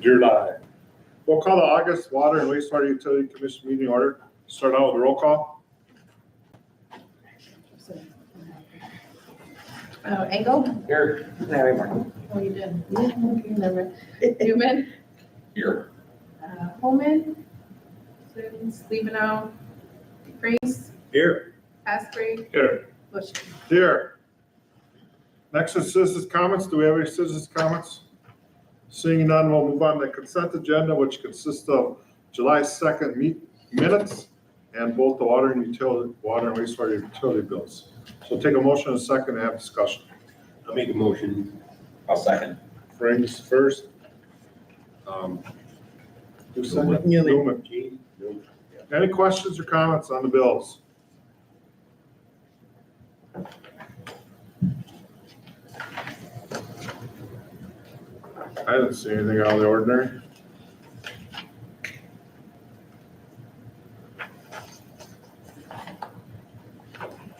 Your aye. We'll call the August Water and Wastewater Utility Commission meeting order. Start out with a roll call. Engel? Here. Oh, you did. Yeah, okay, never. Newman? Here. Holman? Sims, Levenow? Grace? Here. Asprey? Here. Bush? Here. Next is citizens' comments. Do we have any citizens' comments? Seeing none, we'll move on to the consent agenda, which consists of July 2nd minutes and both the water and wastewater utility bills. So take a motion and a second to have discussion. I'll make a motion. I'll second. Frank's first. Who's second? Newman. Any questions or comments on the bills? I didn't see anything out of the ordinary.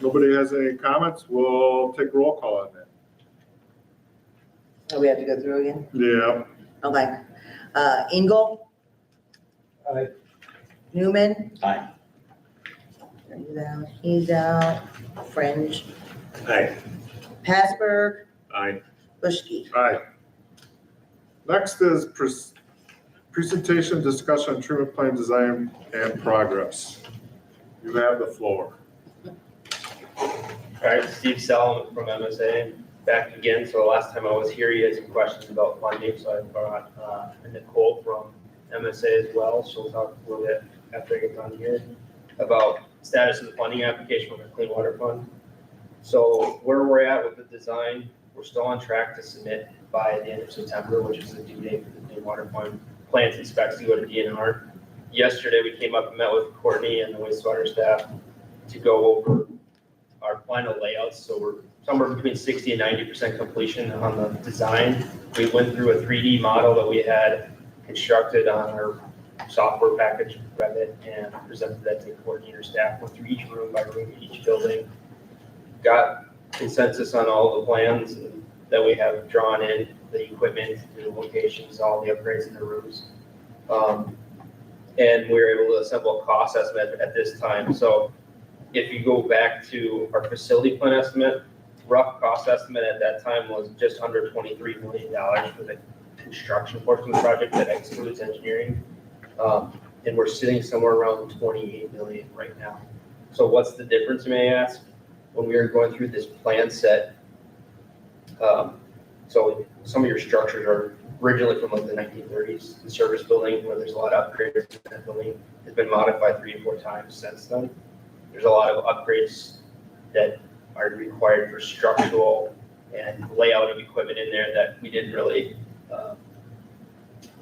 Nobody has any comments? We'll take roll call on that. Oh, we have to go through again? Yeah. Okay. Engel? Aye. Newman? Aye. He's out. Fringe? Aye. Passberg? Aye. Bushki? Aye. Next is presentation, discussion on treatment plan design and progress. You have the floor. All right, Steve Salem from MSA, back again. So the last time I was here, you had some questions about funding, so I brought Nicole from MSA as well. She'll talk a little bit after I get done here about status of the funding application for the Clean Water Fund. So where we're at with the design, we're still on track to submit by the end of September, which is the due date for the Clean Water Fund. Plans and specs to go to DNR. Yesterday, we came up and met with Courtney and the wastewater staff to go over our final layouts. So we're somewhere between 60 and 90% completion on the design. We went through a 3D model that we had constructed on our software package, Revit, and presented that to Courtney and her staff. Went through each room by room, each building. Got consensus on all the plans that we have drawn in, the equipment, the locations, all the upgrades in the rooms. And we were able to assemble a cost estimate at this time. So if you go back to our facility plan estimate, rough cost estimate at that time was just under $23 million for the construction portion of the project that excludes engineering. And we're sitting somewhere around 28 million right now. So what's the difference, you may ask? When we were going through this plan set, so some of your structures are originally from like the 1930s. The service building, where there's a lot of upgrades, that building has been modified 3 or 4 times since then. There's a lot of upgrades that are required for structural and layout of equipment in there that we didn't really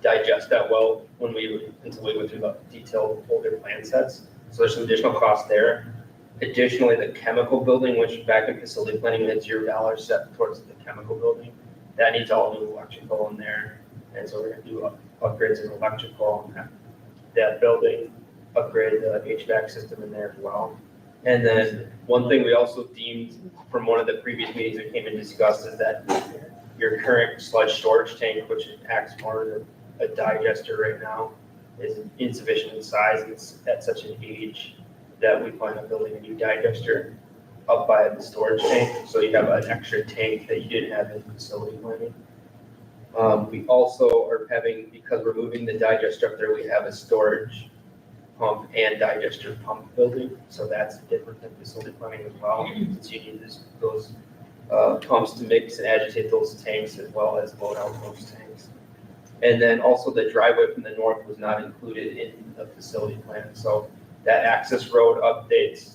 digest that well until we went through the detailed older plan sets. So there's some additional costs there. Additionally, the chemical building, which back in facility planning, we had $0 set towards the chemical building. That needs all new electrical in there. And so we're gonna do upgrades in electrical in that building, upgrade the HVAC system in there as well. And then one thing we also deemed from one of the previous meetings we came and discussed is that your current sludge storage tank, which acts more as a digester right now, is insufficient in size. It's at such an age that we plan on building a new digester up by the storage tank. So you have an extra tank that you didn't have in facility planning. We also are having, because we're moving the digester up there, we have a storage pump and digester pump building. So that's different than facility planning as well. Since you need those pumps to mix and agitate those tanks as well as load out those tanks. And then also the driveway from the north was not included in the facility plan. So that access road updates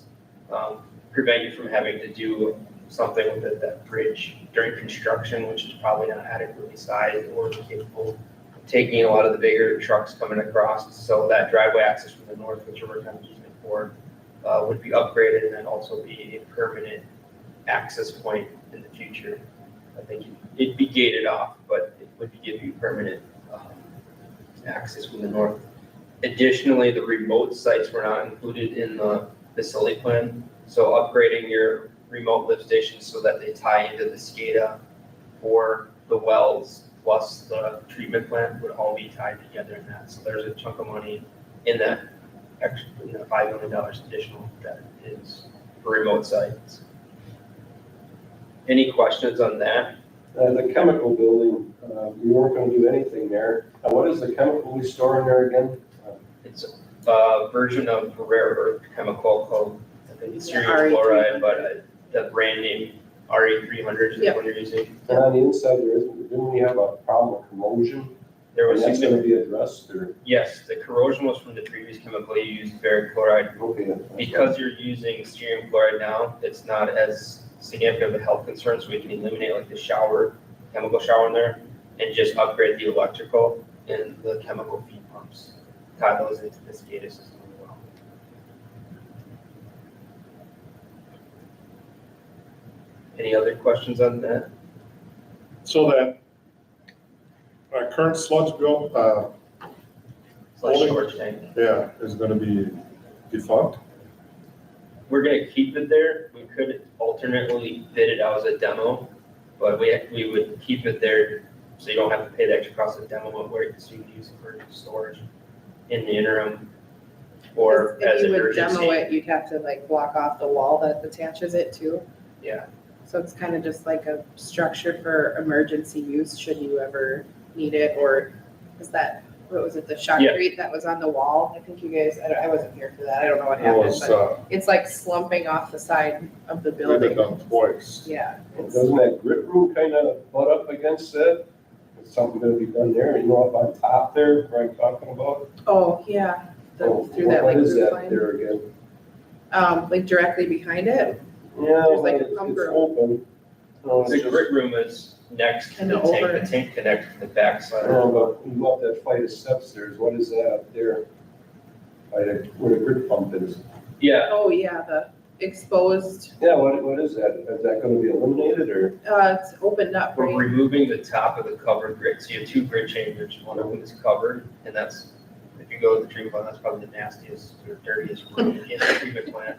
prevent you from having to do something with that bridge during construction, which is probably not adequately sized or capable of taking a lot of the bigger trucks coming across. So that driveway access from the north, which we're kind of using for, would be upgraded and then also be a permanent access point in the future. I think it'd be gated off, but it would give you permanent access from the north. Additionally, the remote sites were not included in the facility plan. So upgrading your remote lift stations so that they tie into the SCADA for the wells plus the treatment plant would all be tied together in that. So there's a chunk of money in that extra, in the $5 million additional that is for remote sites. Any questions on that? The chemical building, we weren't gonna do anything there. What is the chemical we store in there again? It's a version of a rare earth chemical called, I think it's Yeah, cerium chloride, RE300. but the brand name RE300 is the Yep. one you're using. And on the inside, didn't we have a problem with corrosion? There And was that's significant, gonna be addressed, or, yes, the corrosion was from the previous chemical you used, barium chloride. okay. Because you're using cerium chloride now, it's not as significant of a health concern, so we can eliminate like the shower, chemical shower in there, and just upgrade the electrical and the chemical feed pumps. Tie those into this SCADA system as well. Any other questions on that? So that our current sludge bill, It's like Holding- storage tank. yeah, is gonna be defunct. We're gonna keep it there. We could alternately bid it out as a demo, but we would keep it there so you don't have to pay the extra cost of demo of where so you can use it for storage in the interim or as If an you would demo emergency. it, you'd have to like block off the wall that attaches it to. Yeah, So it's kind of just like a structure for emergency use, should you ever need it, or is that, what was it, the shotcrete that was on the wall? I think you guys, I wasn't here for that, I don't know what It happened, was, but it's like slumping off the side of the we've been building. done twice. Yeah. it's- Doesn't that grit room kind of butt up against that? Is something gonna be done there, you know, up on top there, where I'm talking about? Oh, yeah, Oh, through that like what is roof that line, there again? like directly behind it. Yeah, There's like a it's pump room. open. No, it's the just, grit room is next to the Kinda tank. over. The tank connects to the backside. but you go up that flight of steps there, what is that up there? By the, where the grit pump is. Yeah, Oh, yeah, the exposed, Yeah, what is that? Is that gonna be eliminated, or? it's opened up, we're right? removing the top of the covered grit. So you have two grit chambers. One of them is covered, and that's, if you go to the treatment plant, that's probably the nastiest or dirtiest room in the treatment plant.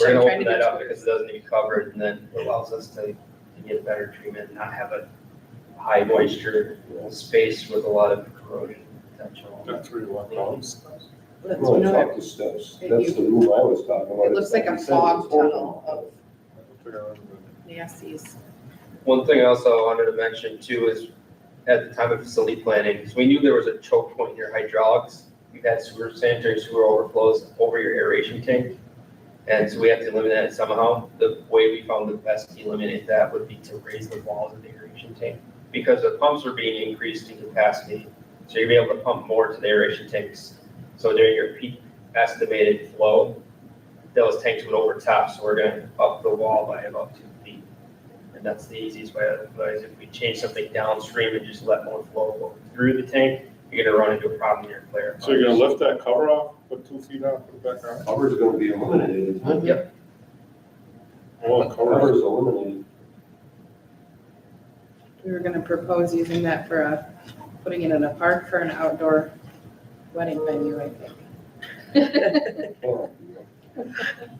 We're gonna Trying open to that get up because it doesn't need covered, and then it allows us to get better treatment, and not have a high moisture space with a lot of corrosion potential. That's where you want those. That's No, one it's of up it. the steps. It- That's the room I was talking about. It looks like a You said fog it's open. tunnel of I don't think nasties. One thing also I wanted to mention too is at the time of facility planning, so we knew there was a choke point near hydraulics. We've had sanitary sewer overflows over your aeration tank. And so we have to eliminate that somehow. The way we found the best to eliminate that would be to raise the walls of the aeration tank. Because the pumps are being increased in capacity, so you'll be able to pump more to the aeration tanks. So during your peak estimated flow, those tanks would overtop, so we're gonna up the wall by about 2 feet. And that's the easiest way, otherwise if we change something downstream and just let more flow go through the tank, you're gonna run into a problem in your flare. So you're gonna lift that cover off, put 2 feet out, put it back on? Cover's gonna be eliminated, isn't it? Yep. Well, cover, Cover's eliminated. We were gonna propose using that for putting it in a park for an outdoor wedding venue, I think. Yeah.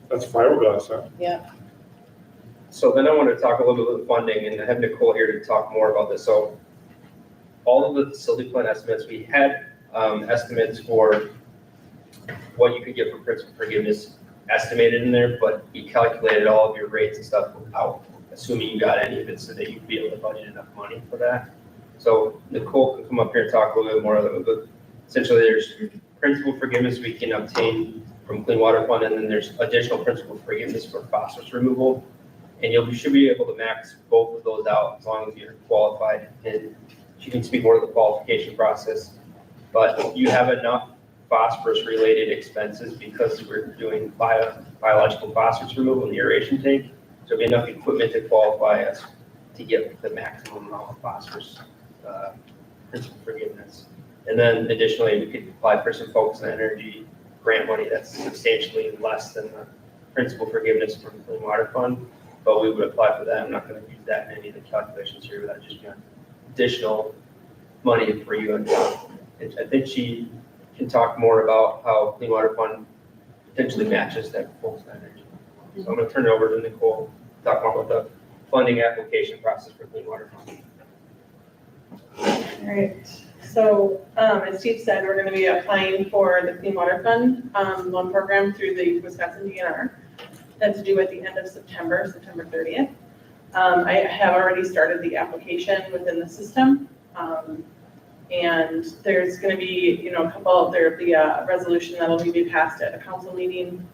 that's fiberglass, huh? Yeah, So then I want to talk a little bit about funding, and I have Nicole here to talk more about this. So all of the facility plan estimates, we had estimates for what you could get for principal forgiveness estimated in there, but you calculated all of your rates and stuff out, assuming you got any of it, so that you'd be able to budget enough money for that. So Nicole can come up here and talk a little bit more of it, but essentially there's principal forgiveness we can obtain from Clean Water Fund, and then there's additional principal forgiveness for phosphorus removal. And you should be able to max both of those out as long as you're qualified. And she can speak more to the qualification process. But you have enough phosphorus-related expenses because we're doing biological phosphorus removal in the aeration tank. So it'll be enough equipment to qualify us to get the maximum amount of phosphorus principal forgiveness. And then additionally, we could apply for some focus on energy grant money that's substantially less than the principal forgiveness from the Clean Water Fund. But we would apply for that. I'm not going to use that in any of the calculations here, but that'd just be additional money for you. And I think she can talk more about how Clean Water Fund potentially matches that focus on energy. So I'm going to turn it over to Nicole, to talk more about the funding application process for Clean Water Fund. All right, so, as Steve said, we're gonna be applying for the Clean Water Fund, loan program through the Wisconsin DNR. That's due at the end of September, September 30th. I have already started the application within the system. And there's gonna be, there'll be a resolution that'll be passed at a council meeting.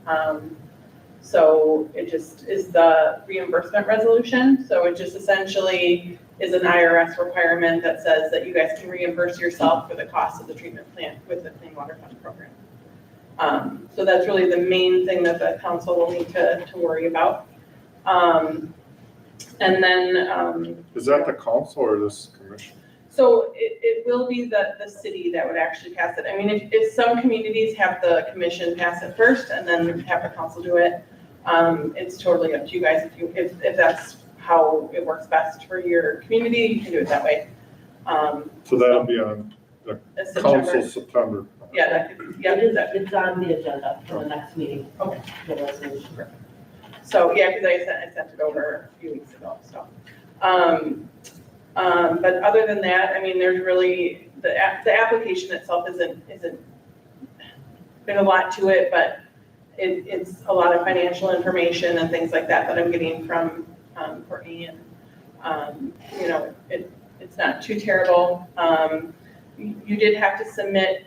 So it just is the reimbursement resolution. So it just essentially is an IRS requirement that says that you guys can reimburse yourself for the cost of the treatment plant with the Clean Water Fund program. So that's really the main thing that the council will need to worry about. And then, Is that the council or this commission? so it will be the city that would actually pass it. I mean, if some communities have the commission pass it first and then have the council do it, it's totally up to you guys. If that's how it works best for your community, you can do it that way. So that'll be on It's council September. Yeah, that could, yeah, that, It's on the agenda for the next meeting. Okay. The resolution. so, yeah, because I sent it over a few weeks ago, so. But other than that, I mean, there's really, the application itself isn't, there's a lot to it, but it's a lot of financial information and things like that I'm getting from, Courtney, and, it's not too terrible. You did have to submit,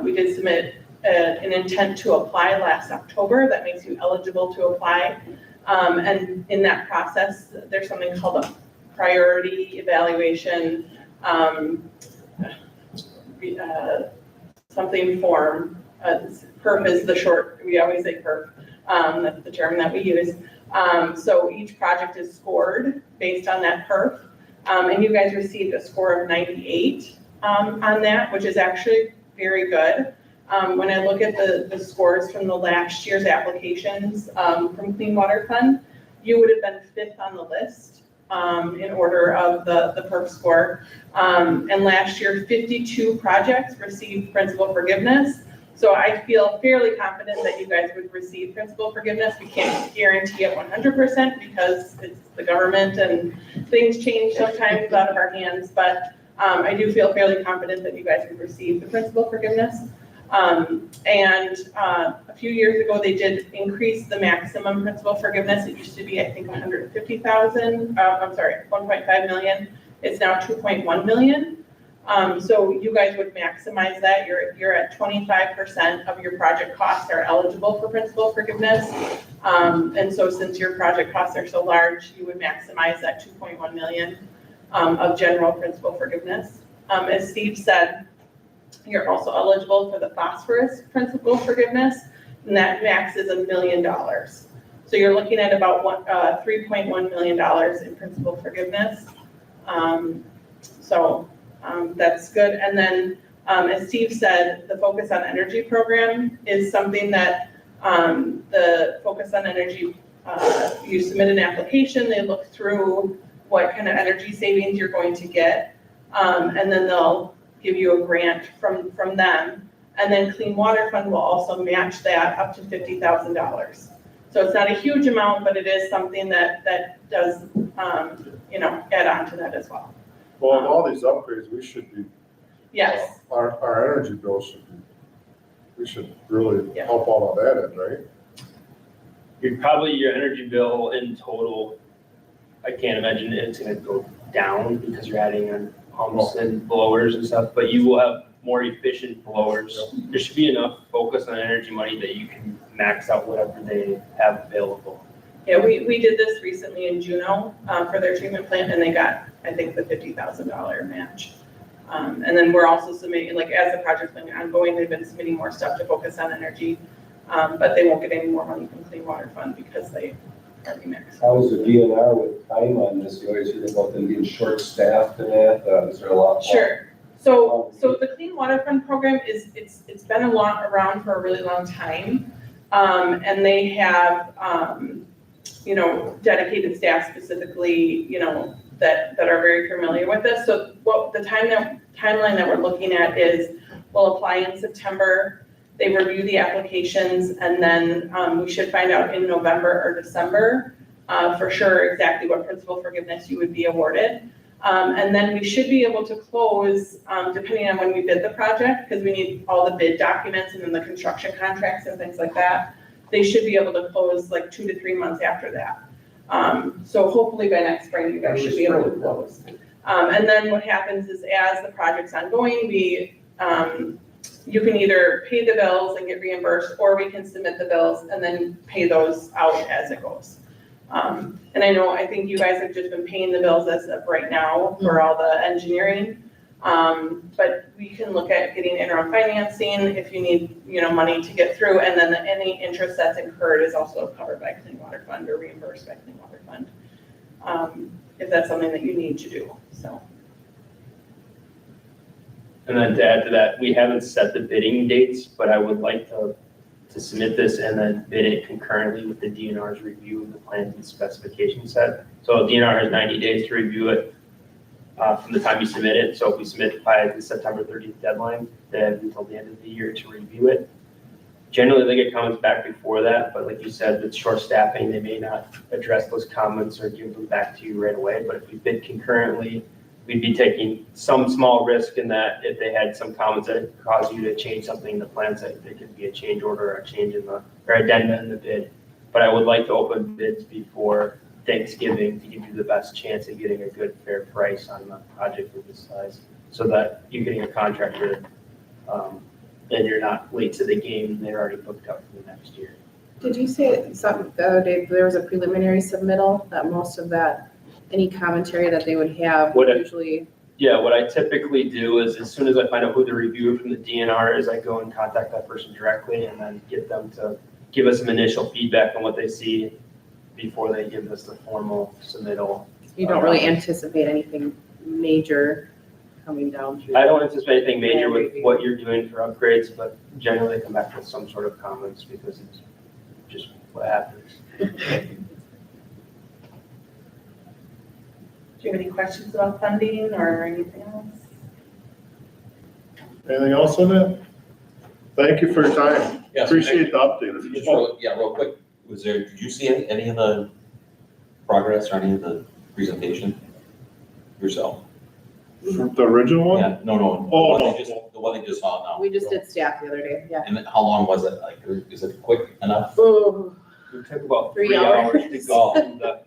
we did submit an intent to apply last October. That makes you eligible to apply. And in that process, there's something called a priority evaluation, something form. PERF is the short, we always say PERF, that's the term that we use. So each project is scored based on that PERF. And you guys received a score of 98 on that, which is actually very good. When I look at the scores from the last year's applications from Clean Water Fund, you would have been 5th on the list in order of the PERF score. And last year, 52 projects received principal forgiveness. So I feel fairly confident that you guys would receive principal forgiveness. We can't guarantee it 100% because it's the government and things change sometimes out of our hands, but I do feel fairly confident that you guys would receive the principal forgiveness. And a few years ago, they did increase the maximum principal forgiveness. It used to be, I think, 150,000, I'm sorry, 1.5 million. It's now 2.1 million. So you guys would maximize that. You're at 25% of your project costs are eligible for principal forgiveness. And so since your project costs are so large, you would maximize that 2.1 million of general principal forgiveness. As Steve said, you're also eligible for the phosphorus principal forgiveness, and that max is $1 million. So you're looking at about $3.1 million in principal forgiveness. That's good. And then, as Steve said, the Focus on Energy program is something that the Focus on Energy, you submit an application, they look through what kind of energy savings you're going to get, and then they'll give you a grant from them. And then Clean Water Fund will also match that up to $50,000. So it's not a huge amount, but it is something that does, add on to that as well. Well, with all these upgrades, we should be. Yes. Our energy bill should be, we should really Yeah. help out on that end, right? Your energy bill in total, I can't imagine it's gonna go down because you're adding on pumps and blowers and stuff, but you will have more efficient blowers. There should be enough focus on energy money that you can max out whatever they have available. Yeah, we did this recently in Juneau for their treatment plant, and they got, I think, the $50,000 match. And then we're also submitting, like, as the project's been ongoing, they've been submitting more stuff to Focus on Energy, but they won't get any more money from Clean Water Fund because they already maxed. How's the DNR with time on this? You always hear about them being short-staffed and that. Is there a lot? Sure. So the Clean Water Fund program it's been around for a really long time. And they have, dedicated staff specifically, that are very familiar with this. So what the timeline that we're looking at is we'll apply in September, they review the applications, and then we should find out in November or December for sure exactly what principal forgiveness you would be awarded. And then we should be able to close, depending on when we bid the project, because we need all the bid documents and then the construction contracts and things like that. They should be able to close like 2 to 3 months after that. So hopefully by next spring, you guys should be able to close. And then what happens is as the project's ongoing, you can either pay the bills and get reimbursed, or we can submit the bills and then pay those out as it goes. And I think you guys have just been paying the bills as of right now for all the engineering. But we can look at getting interim financing if you need, money to get through, and then any interest that's incurred is also covered by Clean Water Fund or reimbursed by Clean Water Fund. If that's something that you need to do, so. And then to add to that, we haven't set the bidding dates, but I would like to submit this and then bid it concurrently with the DNR's review of the plans and specification set. So DNR has 90 days to review it from the time you submit it. So if we submit it by the September 30th deadline, they have until the end of the year to review it. Generally, they get comments back before that, but like you said, with short staffing, they may not address those comments or give them back to you right away. But if we bid concurrently, we'd be taking some small risk in that if they had some comments that cause you to change something in the plans, that there could be a change order or a change in or addenda in the bid. But I would like to open bids before Thanksgiving to give you the best chance of getting a good, fair price on the project of this size, so that you're getting a contractor and you're not late to the game, they're already booked up for the next year. Did you say something the other day, there was a preliminary submittal, that most of that, any commentary that they would have usually? Yeah, what I typically do is as soon as I find out who the reviewer from the DNR is, I go and contact that person directly and then get them to give us some initial feedback on what they see before they give us the formal submittal. You don't really anticipate anything major coming down through? I don't anticipate anything major with what you're doing for upgrades, but generally they come back with some sort of comments because it's just what happens. Do you have any questions about funding or anything else? Anything else on that? Thank you for your time. Yes. Appreciate the update. Just real quick, did you see any of the progress or any of the presentation yourself? The original one? Yeah, no. Oh, The one they just saw now. We just did staff the other day, yeah. And how long was it? Like, is it quick enough? Oh, It took about 3 3 hours to hours. go through the,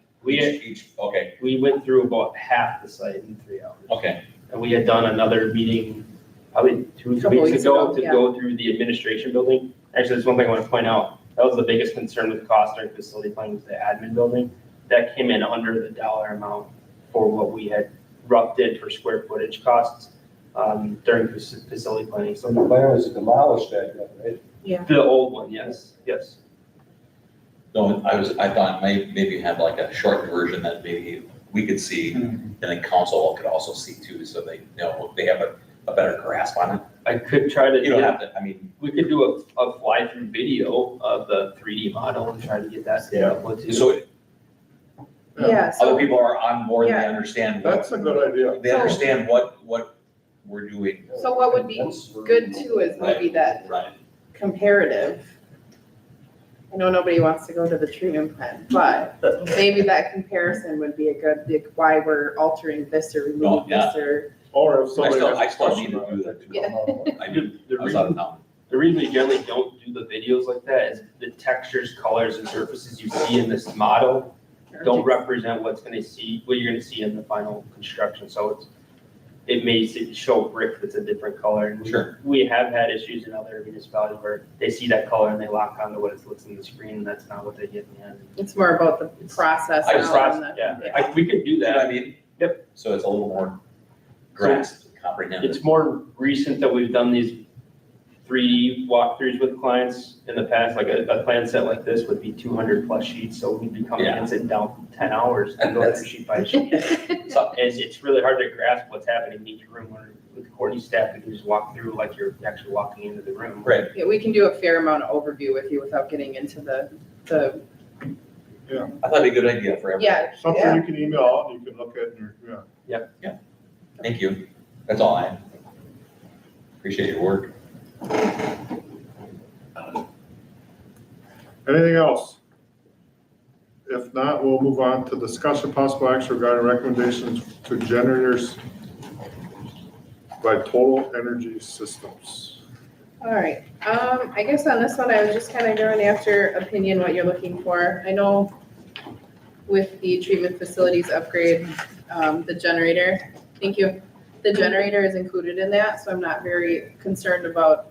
Okay, we went through about half the site in 3 hours. okay. And we had done another meeting probably 2 Couple weeks weeks ago ago, to yeah. go through the administration building. Actually, there's one thing I want to point out. That was the biggest concern with cost during facility planning, was the admin building. That came in under the dollar amount for what we had roughed in for square footage costs during facility planning. So the plan was to demolish that, right? The old one, yes. No, I thought maybe have like a short version that maybe we could see and then council could also see too, so they have a better grasp on it. I could try to, You don't have to, I mean, we could do a fly-through video of the 3D model and try to get that set up with you. so yeah, other so, people are on board, they Yeah. understand That's a good idea. they understand what we're doing. so what would be good too is maybe that Right. comparative. I know nobody wants to go to the treatment plant, but maybe that comparison would be a good, like, why we're altering this or removing this or. Or if somebody has I a still question need to on do it. that too. Yeah. I do, The I was out of reason, town. the reason we generally don't do the videos like that is the textures, colors, and surfaces you see in this model don't represent what you're gonna see in the final construction. So it may show brick that's a different color. And Sure. We have had issues in other municipalities where they see that color and they lock onto what it looks in the screen, and that's not what they get in the end. It's more about the process. I just now and the- Yeah, we could do You know what I that. mean? Yep. So it's a little more grasped, comprehended. It's more recent that we've done these 3D walkthroughs with clients in the past. Like a plan set like this would be 200 plus sheets, so we'd be coming Yeah. and sitting down 10 hours and go That's- through sheet by sheet. And it's really hard to grasp what's happening in each room. Where with Courtney's staff, we can just walk through like you're actually walking into the room. Right. Yeah, we can do a fair amount of overview with you without getting into the, I thought it'd be a good idea for everyone. yeah. Something yeah. you can email out, and you can look at, and yeah. Thank you. That's all I have. Appreciate your work. Anything else? If if not, we'll move on to discussion possible action regarding recommendations to generators by Total Energy Systems. All right, I guess on this one, I was just kind of going after opinion, what you're looking for. I know with the treatment facilities upgrade, the generator, thank you. The generator is included in that, so I'm not very concerned about,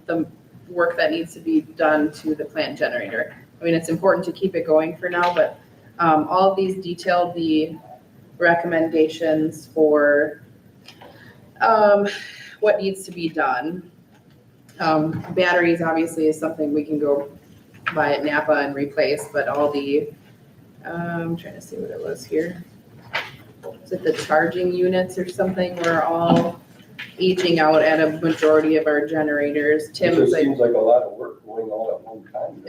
the work that needs to be done to the plant generator. I mean, it's important to keep it going for now, but, all of these detail the recommendations for, what needs to be done. Batteries obviously is something we can go buy at Napa and replace, but all the, I'm trying to see what it was here. Is it the charging units or something? We're all aging out at a majority of our generators. It Tim's just like, seems like a lot of work going all at one time.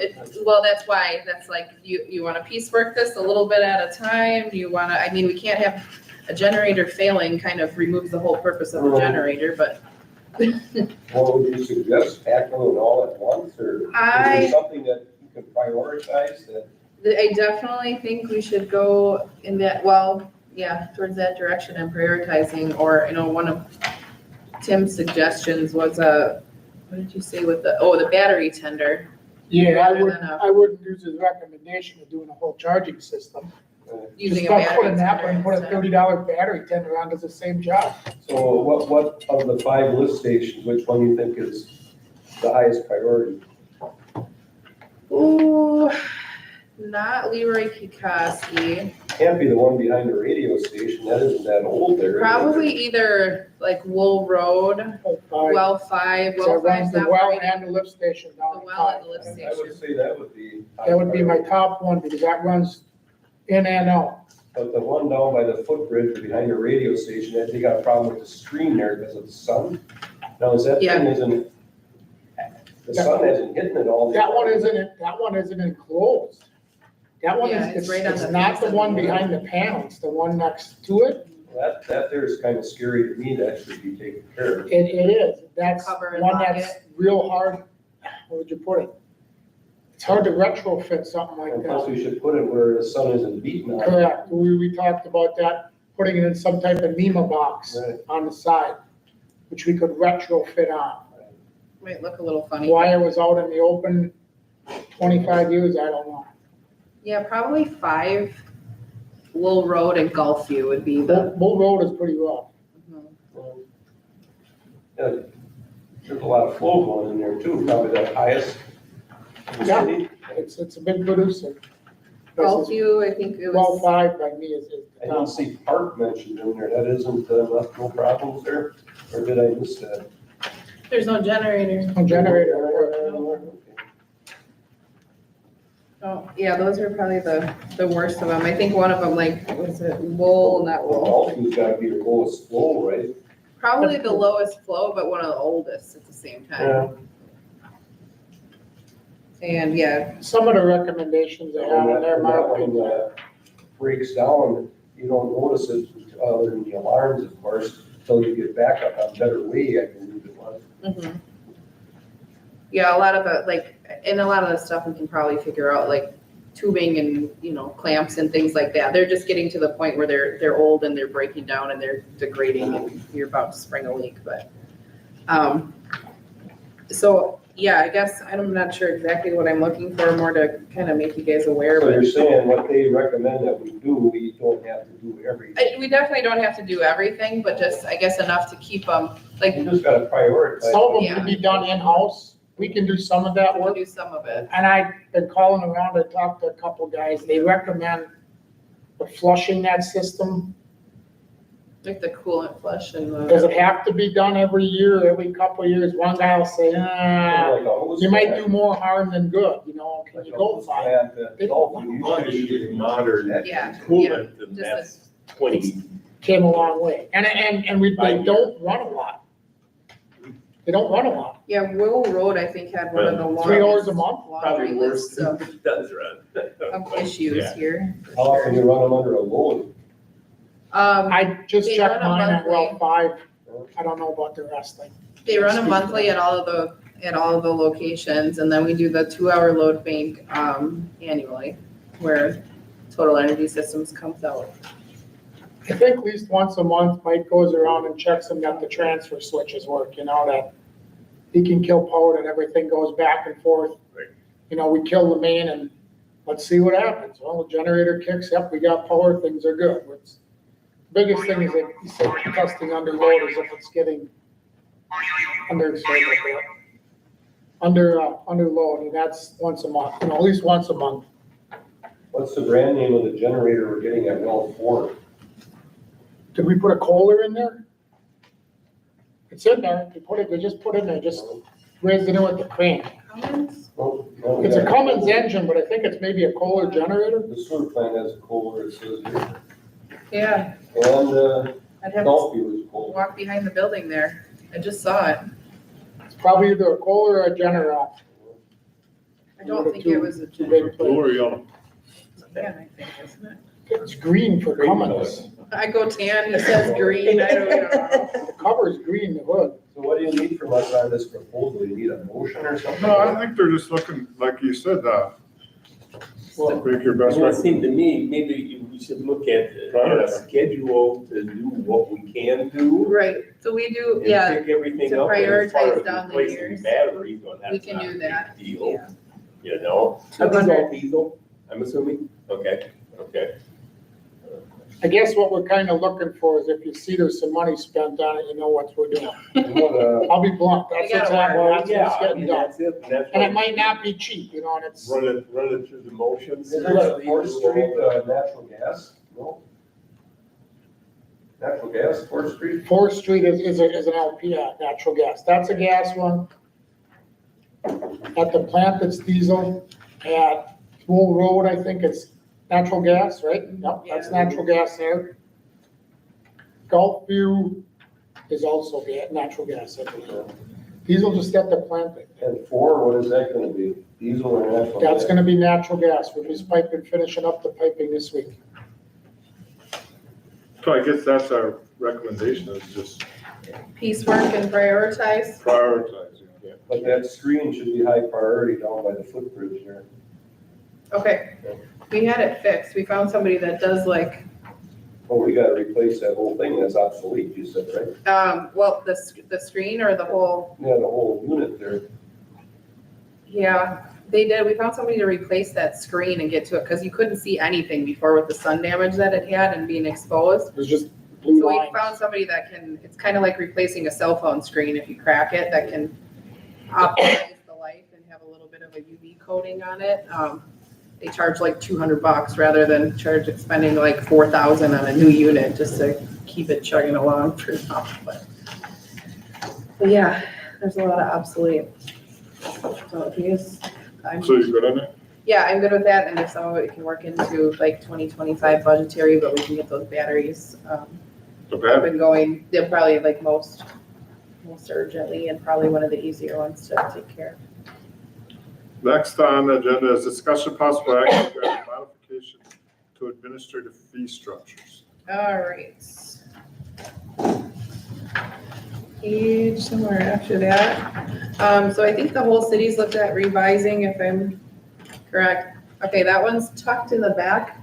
well, that's why, that's like, you wanna piecework this a little bit at a time? Do you wanna, I mean, we can't have a generator failing kind of removes the whole purpose of the Right. generator, but What would you suggest, tackling it all at once, or is there something that you can prioritize that? I definitely think we should go in that, well, yeah, towards that direction and prioritizing, or, one of Tim's suggestions was what did you say with the battery tender? Yeah, Rather than a- I wouldn't use his recommendation of doing a whole charging system. Using Just a don't put battery a Napa tender and put a instead. $30 battery tender on, does the same job. So what of the 5 lift stations, which one do you think is the highest priority? Ooh, not Leroy Kikoski. Can't be the one behind the radio station, that isn't that old there. Probably either like Wool Road, Well 5, So Well it runs 5's the well operating. and the lift station down. The well and the lift I would station. say that would be. That would be my top one, because that runs in and out. But the one down by the footbridge or behind the radio station, that they got a problem with the screen there because of the sun. Now, is that Yeah. thing isn't, the sun isn't hitting it all. the That one time. isn't enclosed. That one Yeah, is, it's right on it's the not face the of one the- behind the panel, it's the one next to it. That there is kind of scary to me, that should be taken care of. It is, that's Cover and one lock that's real hard, how would you put it? It's hard to retrofit something like And that. plus, we should put it where the sun isn't beating on it. Correct, we talked about that, putting it in some type of NEMA box Right. on the side, which we could retrofit on. Might look a little funny. Why it was out in the open 25 years, I don't know. Yeah, probably 5, Wool Road and Gulfview would be the. Bull Road is pretty rough. Yeah, there's a lot of flow going in there too, probably the highest in the Yeah. city. It's a big producer. This is Gulfview, I think it well was, 5 by me is I the don't top. see park mentioned in there, that isn't, left no problems there, or did I miss that? there's no generator. No generator. Oh, yeah, those are probably the worst of them. I think one of them, like, was it Wool, not Well, Wool? Golfview's gotta be the lowest flow, right? Probably the lowest flow, but one of the oldest at the same time. And yeah, Some of the recommendations they have in there, When my that one, opinion. breaks down, you don't notice it, other than the alarms, of course, until you get back up on Better Way, I believe it was. mhm. Yeah, a lot of it, like, and a lot of the stuff we can probably figure out, like tubing and, clamps and things like that. They're just getting to the point where they're old and they're breaking down and they're degrading and you're about to spring a leak, but, so, yeah, I guess I'm not sure exactly what I'm looking for, more to kind of make you guys aware, So but you're saying what they recommend that we do, we don't have to do everything. we definitely don't have to do everything, but just, I guess, enough to keep them, like, You just gotta prioritize. Some of them Yeah. can be done in-house. We can do some of that we'll work. do some of it. And I've been calling around, I talked to a couple guys, they recommend the flushing that system. Like the coolant flush and Does the, it have to be done every year, every couple of years? One guy will say, Like a hose you might plant, do more harm than good, can like you a go hose five? plant that They- Golfview Well, you usually get modern yeah, coolant, and just that's 20. Came a long way. And they don't run a lot. They don't run a lot. yeah, Will Road, I think, had one of the longest. 3 hours a month? Laundry Probably worse lists than of, it does run. of issues Yeah. here. for How often sure. you run them under a load? I just They checked run a mine at well monthly. 5. I don't know about the rest. Like, They run them monthly at all of the locations, and then we do the 2-hour load bank, annually, where Total Energy Systems comes out. I think at least once a month, Mike goes around and checks them that the transfer switches work, that he can kill power and everything goes back and forth. Right. We kill the main and let's see what happens. Well, the generator kicks up, we got power, things are good. Biggest thing is that he said testing under load is if it's getting under load, and that's once a month, at least once a month. What's the brand name of the generator we're getting at well 4? Did we put a Kohler in there? It's in there, they just put it in there, just raised it in with the crank. Cummins? No, It's a Cummins engine, but I think it's maybe a Kohler generator. The sewer plant has a Kohler, it says here. Yeah, And I'd have to Gulfview is Kohler. walk behind the building there. I just saw it. It's probably either a Kohler or a Generac. I don't think it was a Two big Blue or players. yellow? tan, I think, isn't it? It's green for Cummins. I go tan, he says green, I don't know. The cover's green, the hood. So what do you need from us on this proposal? You need a motion or something? No, I think they're just looking, like you said, make your best. Well, it seemed to me, maybe we should look at a schedule to do what we can do. Right, so we do, And yeah, pick everything to up. And as far prioritize as down the replacing years, batteries, well, we that's can not do a that. big deal, Yeah. you know? I This is wonder- all diesel, I'm assuming? Okay. I guess what we're kind of looking for is if you see there's some money spent on it, you know what we're doing. You wanna I'll be blunt, that's We gotta exactly, Well, that's yeah, what's I getting mean, done. that's it, and that's. And why it might not be cheap, and it's, Run it through the motions. Is there a Fourth Street, natural gas? No? Natural gas, Fourth Street? Fourth Street is an LP, natural gas. That's a gas one. At the plant, it's diesel. At Wool Road, I think it's natural gas, right? Yep, that's natural gas there. Gulfview is also natural gas, I believe. Diesel just at the plant. And 4, what is that gonna be? Diesel or natural? That's gas? gonna be natural gas. We're just finishing up the piping this week. So I guess that's our recommendation, is just piecework and prioritize. prioritize. But that screen should be high priority down by the footbridge there. Okay, we had it fixed. We found somebody that does Oh, we gotta replace that whole thing, that's obsolete, you said, right? well, the screen or the whole, Yeah, the whole unit there. yeah, they did. We found somebody to replace that screen and get to it because you couldn't see anything before with the sun damage that it had and being exposed. It was just blue So we lines. found somebody that it's kind of like replacing a cell phone screen if you crack it, that can optimize the life and have a little bit of a UV coating on it. They charge like $200 rather than spending like $4,000 on a new unit just to keep it chugging along for now. But yeah, there's a lot of obsolete. So if you guys, So you good on it? yeah, I'm good with that, and if some of it can work into like 2025 budgetary, but we can get those batteries The up bad, and going. They're probably like most urgently and probably one of the easier ones to take care of. next on the agenda is discussion possible action regarding modification to administrative fee structures. All right. Page somewhere after that. So I think the whole city's looked at revising, if I'm correct. Okay, that one's tucked in the back.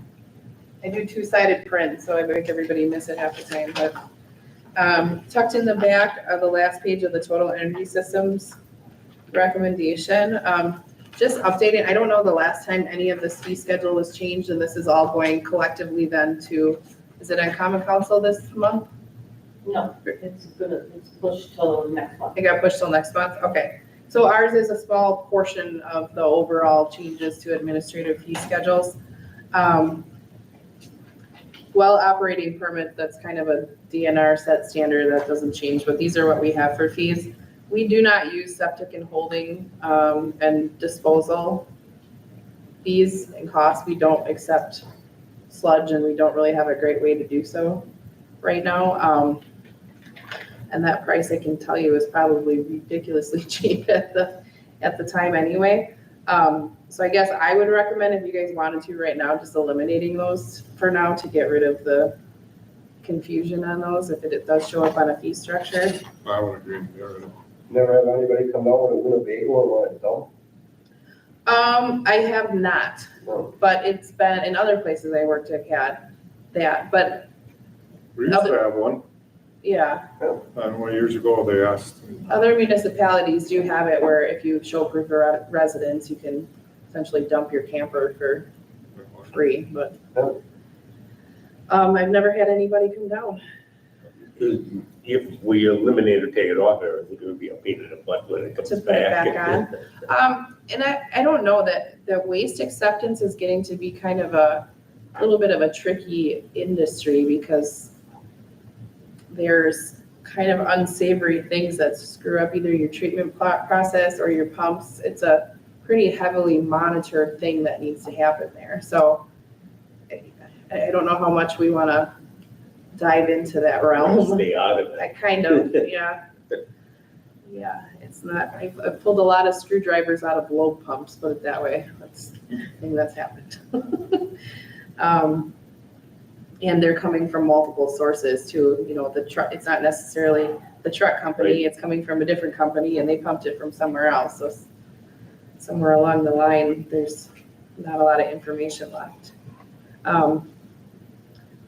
I do two-sided print, so I make everybody miss it half the time, but tucked in the back of the last page of the total energy systems recommendation. Just updating, I don't know the last time any of this fee schedule was changed, and this is all going collectively then to, is it on common council this month? No, it's pushed till next month. It got pushed till next month, okay. So ours is a small portion of the overall changes to administrative fee schedules. Well, operating permit, that's kind of a DNR set standard that doesn't change, but these are what we have for fees. We do not use septic and holding and disposal fees and costs. We don't accept sludge, and we don't really have a great way to do so right now. And that price, I can tell you, is probably ridiculously cheap at the time anyway. So I guess I would recommend, if you guys wanted to right now, just eliminating those for now to get rid of the confusion on those if it does show up on a fee structure. I would agree. Yeah, Never have anybody come down with a Winnebago and want it I have not, No. but it's been, in other places I worked at had that, but We used to have one, yeah. and years ago they asked. Other municipalities do have it where if you show proof of residence, you can essentially dump your camper for free, but I've never had anybody come down. If we eliminate or take it off there, I think it would be a pain in the butt when it comes To back. put it back on. And I don't know that the waste acceptance is getting to be kind of a little bit of a tricky industry because there's kind of unsavory things that screw up either your treatment process or your pumps. It's a pretty heavily monitored thing that needs to happen there. So I don't know how much we want to dive into that realm. Stay out of I it. kind of, yeah. Yeah, it's not, I've pulled a lot of screwdrivers out of blow pumps, put it that way. That's the thing that's happened. And they're coming from multiple sources too, you know, the truck, it's not necessarily the truck company, it's coming from a different company and they pumped it from somewhere else. So somewhere along the line, there's not a lot of information left.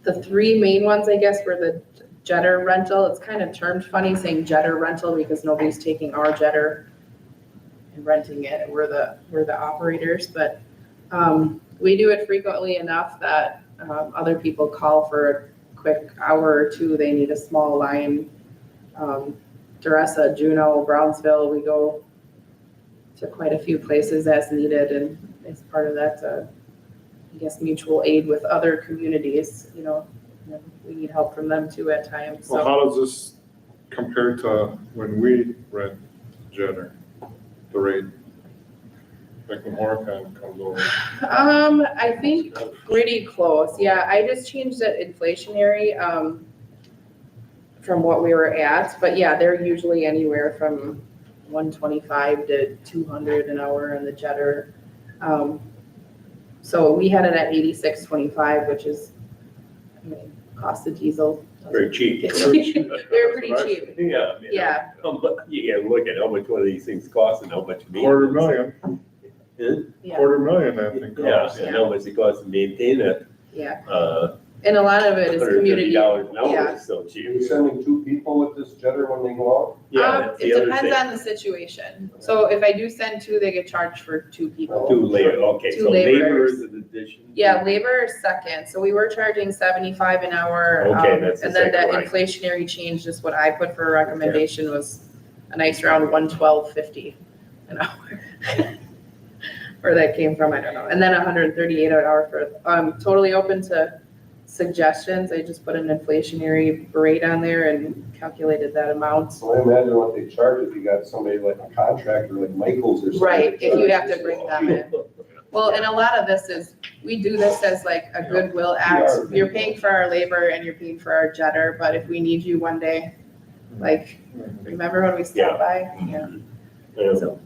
The three main ones, I guess, were the jetter rental. It's kind of termed funny saying jetter rental because nobody's taking our jetter and renting it. We're the operators, but we do it frequently enough that other people call for a quick hour or two. They need a small line. Doresa, Juneau, Brownsville, we go to quite a few places as needed, and as part of that, I guess, mutual aid with other communities, you know, we need help from them too at times, Well, so. how does this compare to when we rent jetter, the rate? Like when Horicon comes over? I think pretty close, yeah, I just changed it inflationary, from what we were at, but yeah, they're usually anywhere from 125 to 200 an hour in the jetter. So we had it at 86.25, which is, I mean, cost of diesel. Very cheap. They're pretty cheap, Yeah. yeah. You gotta look at how much one of these things costs and how much. $250,000, Yeah, $250,000, I think. Yeah, costs. and how much it costs to maintain it. yeah, $150 and a lot of it is community. an hour yeah. is still Are cheap. you sending two people with this jetter when they go out? Yeah, that's the It other depends thing. on the situation. So if I do send two, they get charged for two people. Two labor, okay, Two so labor laborers. is an addition. Yeah, labor is second. So we were charging 75 an hour. Okay, that's the and then second that line. inflationary change is what I put for a recommendation was a nice round 112.50 an hour. Where that came from, I don't know. And then 138 an hour for, totally open to suggestions. I just put an inflationary rate on there and calculated that amount. So I imagine what they charge if you got somebody like a contractor like Michael's or something. Right, if you have to bring them in. Well, and a lot of this is, we do this as like a goodwill act. You're paying for our labor and you're paying for our jetter, but if we need you one day, like, remember when we stopped by? Yeah. Yeah. So,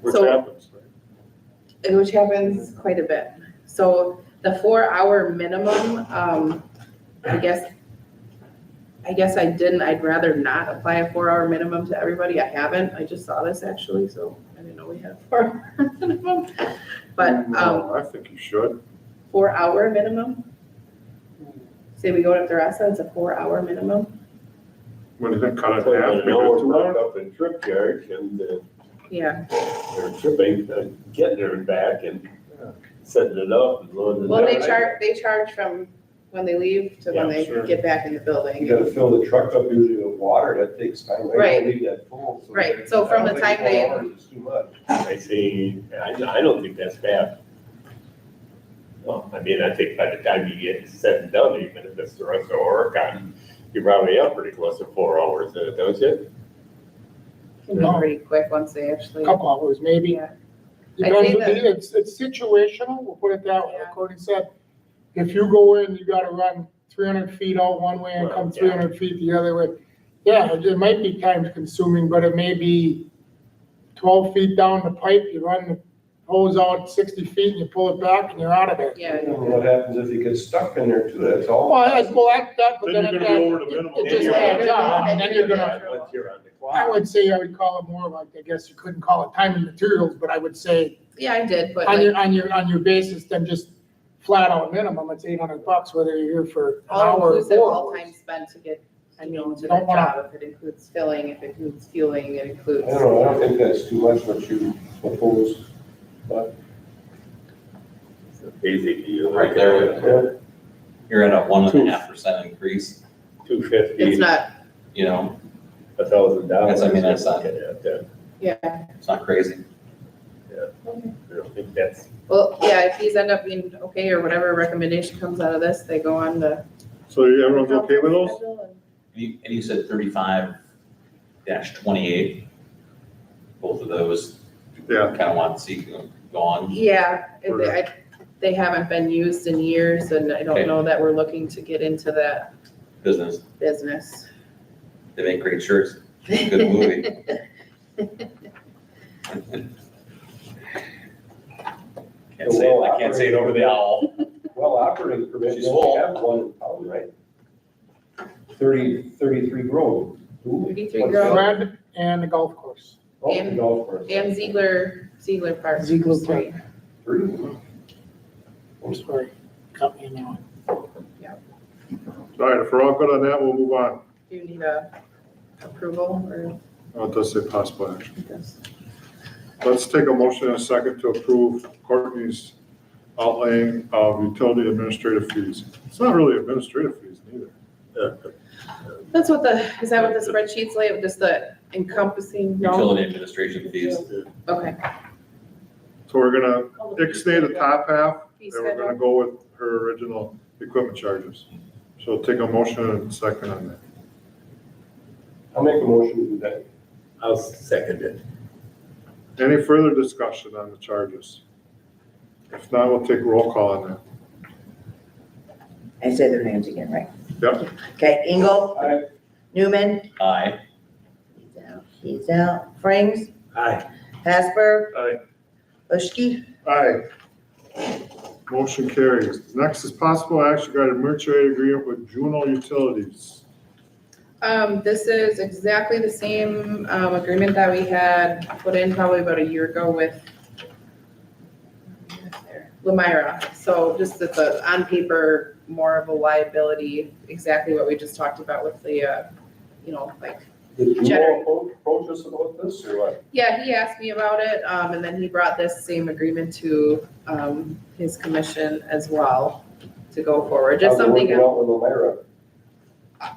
Which So- happens, right? and which happens quite a bit. So the 4-hour minimum, I guess I didn't, I'd rather not apply a 4-hour minimum to everybody. I haven't. I just saw this actually, so I didn't know we had a 4-hour minimum. But, No, I think you should. 4-hour minimum? Say we go to Doresa, it's a 4-hour minimum? When you think cut it Put in half, an maybe hour 2 hours. markup and trip charge and Yeah. they're tripping, getting there and back and setting it up and loading it. Well, they up. charge from when they leave to when Yeah, they sure. get back in the building. You gotta fill the truck up usually with water, that takes time. I Right. don't leave that full. So Right, so from the I don't time think they- 4 hours is too much. I see, I don't think that's bad. Well, I mean, I think by the time you get set and done, even if it's the rest of Oregon, you're probably up pretty close to 4 hours, don't you? Can be pretty quick once they actually. Couple hours, maybe. Yeah. I Depends, think that- it's situational, we'll put it that way, Yeah. like Courtney said. If you go in, you gotta run 300 feet out one way and come Well, yeah. 300 feet the other way. Yeah, it might be time consuming, but it may be 12 feet down the pipe, you run the hose out 60 feet and you pull it back and you're out of there. Yeah, And what happens if you get stuck in there too, that's all. Well, but Then then you're it, gonna go over the minimum. it just adds up, and then you're gonna, Once you're on the clock. I would say I would call it more like, I guess you couldn't call it time and materials, but I would say Yeah, I did, but On like, on your basis, then just flat out minimum, it's $800, whether you're here for an all hour or inclusive, 4 all hours. time spent to get, I you mean, know, to you that don't wanna- job, if it includes filling, if it includes fueling, it includes. I don't know, I don't think that's too much what you propose, but, Basically, you're Right like there. yeah. You're at a 1.5% increase, $250, It's not, you know, $1,000. That's- I mean, that's not- yeah, it's not crazy. I don't think that's, well, yeah, if these end up being okay, or whatever recommendation comes out of this, they go on the. So everyone's okay with those? And you said 35-28, both of those, Yeah, kind of want to see go on. Yeah, they haven't been used in years, and I don't Okay. know that we're looking to get into that Business, business. they make great shirts, good movie. I can't say it over the owl. Well, operating permit, She's you only full. have one in town, right? 33 Grove. Who? 33 What's Grove. that? Fred and the golf course. Oh, the golf course. And Ziegler Park. Ziegler Street. Three. I'm sorry, cut me now. all right, if we're all good on that, we'll move on. Do you need a approval or Oh, it does say possible action. this? Let's take a motion and a second to approve Courtney's outlaying of utility administrative fees. It's not really administrative fees neither. That's what is that what the spreadsheet's like, just the encompassing? no? Utility administration fees. Okay. So we're gonna ixnay the top half, Fee and we're gonna schedule. go with her original equipment charges. So take a motion and a second on that. I'll make a motion to do that. I'll second it. Any further discussion on the charges? If not, we'll take roll call on that. I say their names again, right? Yep. Okay, Engel, Aye. Newman, Aye. he's out, Frings, Aye. Hasber, Aye. Bushki, Aye. Motion carries. Next is possible action regarding merchant rate agreement with Juno Utilities. This is exactly the same, agreement that we had put in probably about a year ago with Lemira. So just it's on paper, more of a liability, exactly what we just talked about with the, like, Did you Generate. approach us about this or what? yeah, he asked me about it, and then he brought this same agreement to, his commission as well to go forward, just How's it something. working out with Elmira?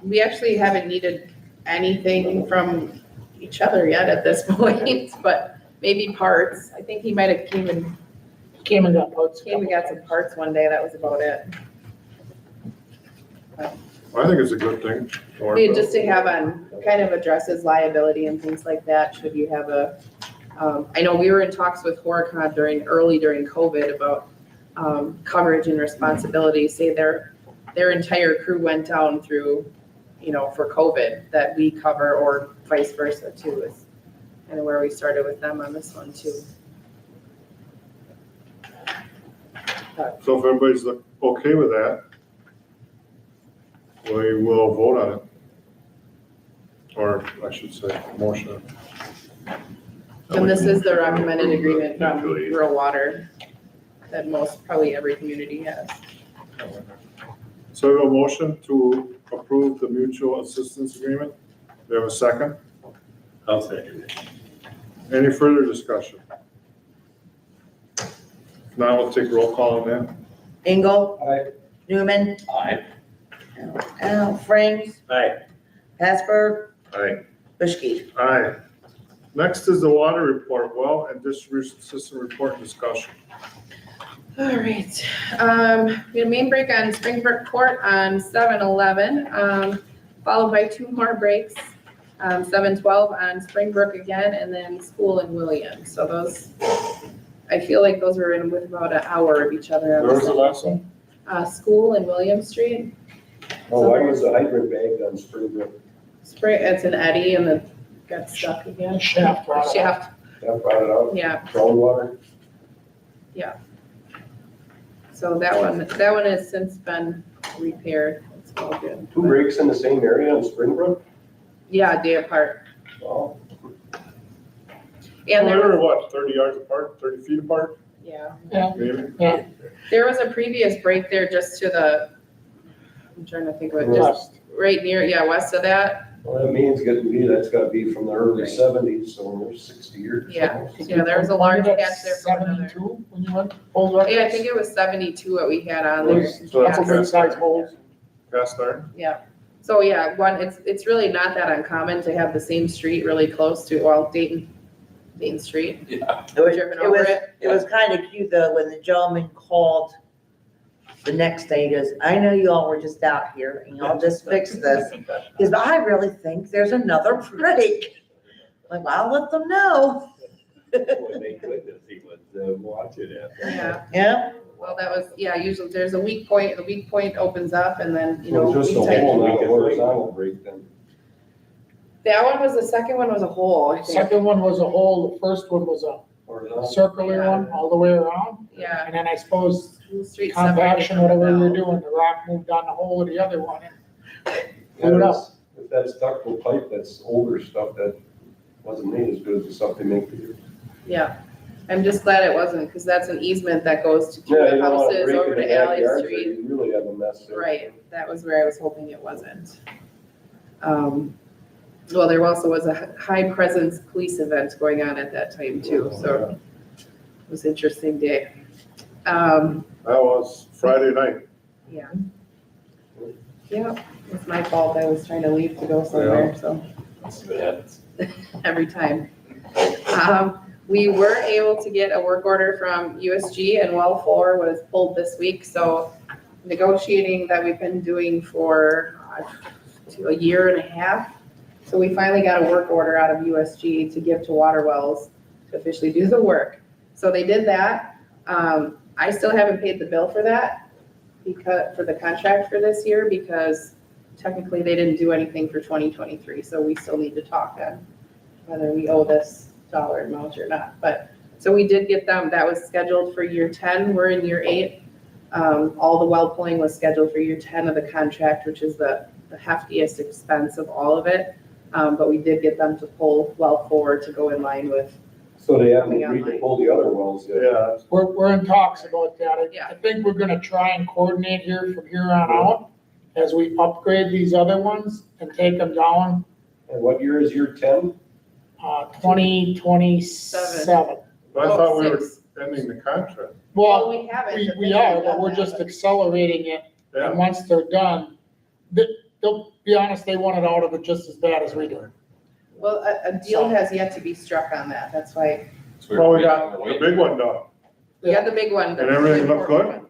We actually haven't needed anything from each other yet at this point, but maybe parts. I think he might have came and got parts. got some parts one day, that was about it. I think it's a good thing. Just to have kind of addresses liability and things like that, should you have I know we were in talks with Horicon early during COVID about, coverage and responsibility, say their entire crew went down through, for COVID, that we cover, or vice versa too, is kind of where we started with them on this one too. So if everybody's okay with that, we will vote on it. Or I should say, motion. And this is the recommended agreement from Rural Water that probably every community has. So we have a motion to approve the mutual assistance agreement. Do we have a second? I'll second it. Any further discussion? Now we'll take roll call on that. Engel, Aye. Newman, Aye. Frings, Aye. Hasber, Aye. Bushki. Aye. Next is the water report, well and distribution system report and discussion. All right, we had a main break on Springbrook Court on 7/11, followed by 2 more breaks, 7/12 on Springbrook again, and then school in Williams. So those, I feel like those were in with about an hour of each other. Where was the last one? School in William Street. Oh, why was the hydrant bag on Springbrook? It's an eddy and it got stuck again. Shaft. Shaft, That brought it out, yeah. groundwater? So that one has since been repaired. It's all good. 2 breaks in the same area on Springbrook? Yeah, a day apart. Wow. And They there were was, what, 30 yards apart, 30 feet apart, yeah, maybe? there was a previous break there just to the, I'm trying to think of it, just West. right near, yeah, west of that. Well, that means that's gotta be from the early Right. 70s, so there's 60 years. Yeah. almost. Yeah, there was a large Wasn't it patch there from another. 72 when you went, pulled records? Yeah, I think it was 72 what we had on It there. was So that's couple okay. good sized holes. Cast iron? Yeah, so yeah, it's really not that uncommon to have the same street really close to, well, Dayton Street. Yeah. Driven over it. It was kind of cute though, when the gentleman called the next day, he goes, I know you all were just out here and y'all just fixed this. Because I really think there's another break. Like, well, I'll let them know. Boy, thank goodness he was watching it. Yeah, Yeah, well, that was, yeah, usually there's a weak point, the weak point opens up and then, you So know. it's just a we tighten. hole, not a horizontal break then. That one was, the second one was a hole, I think. Second one was a hole, the first one was a Horizontal. circular one all the way around. Yeah. And then I suppose Street compaction, separated whatever from you're the doing, the rock moved down the hole of the other one. Yeah, that's- If that's ductile pipe, that's older stuff that wasn't made as good as the stuff they make here. Yeah, I'm just glad it wasn't, because that's an easement that goes to Yeah, the you don't wanna houses break over in the to Alley backyards, or Street. you really have a mess there. Right, that was where I was hoping it wasn't. Well, there also was a high presence police event going on at that time too, so it was an interesting day. That was Friday night. Yeah. Yeah, it's my fault, I was trying to leave to go somewhere, so. Let's see what happens. Every time. We were able to get a work order from USG and well 4 was pulled this week, so negotiating that we've been doing for a year and a half. So we finally got a work order out of USG to give to Water Wells to officially do the work. So they did that. I still haven't paid the bill for that for the contract for this year because technically they didn't do anything for 2023. So we still need to talk on whether we owe this dollar amount or not. But, so we did get them, that was scheduled for year 10, we're in year 8. All the well pulling was scheduled for year 10 of the contract, which is the heftiest expense of all of it. But we did get them to pull well 4 to go in line with. So they haven't Coming agreed to online. pull the other wells yet. Yeah, We're in talks about that. Yeah. I think we're gonna try and coordinate here from here on out as we upgrade these other ones and take them down, And what year is year 10? 2027. but I thought we were 6. ending the contract. Well, We haven't. we are, but we're just accelerating it. Yeah, And once they're done, they'll be honest, they want it out of it just as bad as we do. Well, a deal has yet to be struck on that. That's why So well, we waiting, got we're the waiting. big one done. we got the big one. And everything looked good?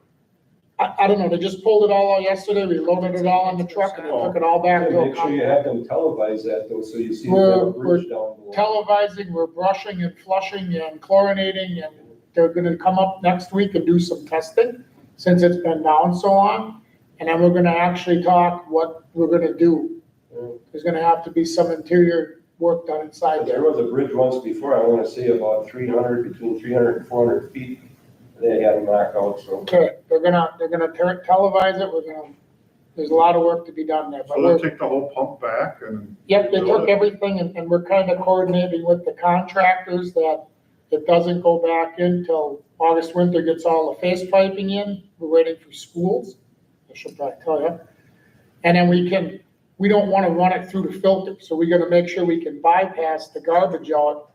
I don't know, they just pulled it all out yesterday, we loaded it all on the truck and they took it all back to a Make sure you company. have them televise that though, so you see the We're- bridge down below. Televising, we're brushing and flushing and chlorinating, and they're gonna come up next week and do some testing, since it's been down so long. And then we're gonna actually talk what we're gonna do. There's gonna have to be some interior work done inside There there. was a bridge once before, I wanna say about 300, between 300 and 400 feet. They had them knocked out, so. Okay, they're gonna televise it, there's a lot of work to be done there, but So we're, they take the whole pump back and, yep, they took everything and we're kind of coordinating with the contractors that it doesn't go back in till August winter gets all the face piping in. We're waiting for schools, I should probably tell you. And then we don't want to run it through the filter, so we gotta make sure we can bypass the garbage out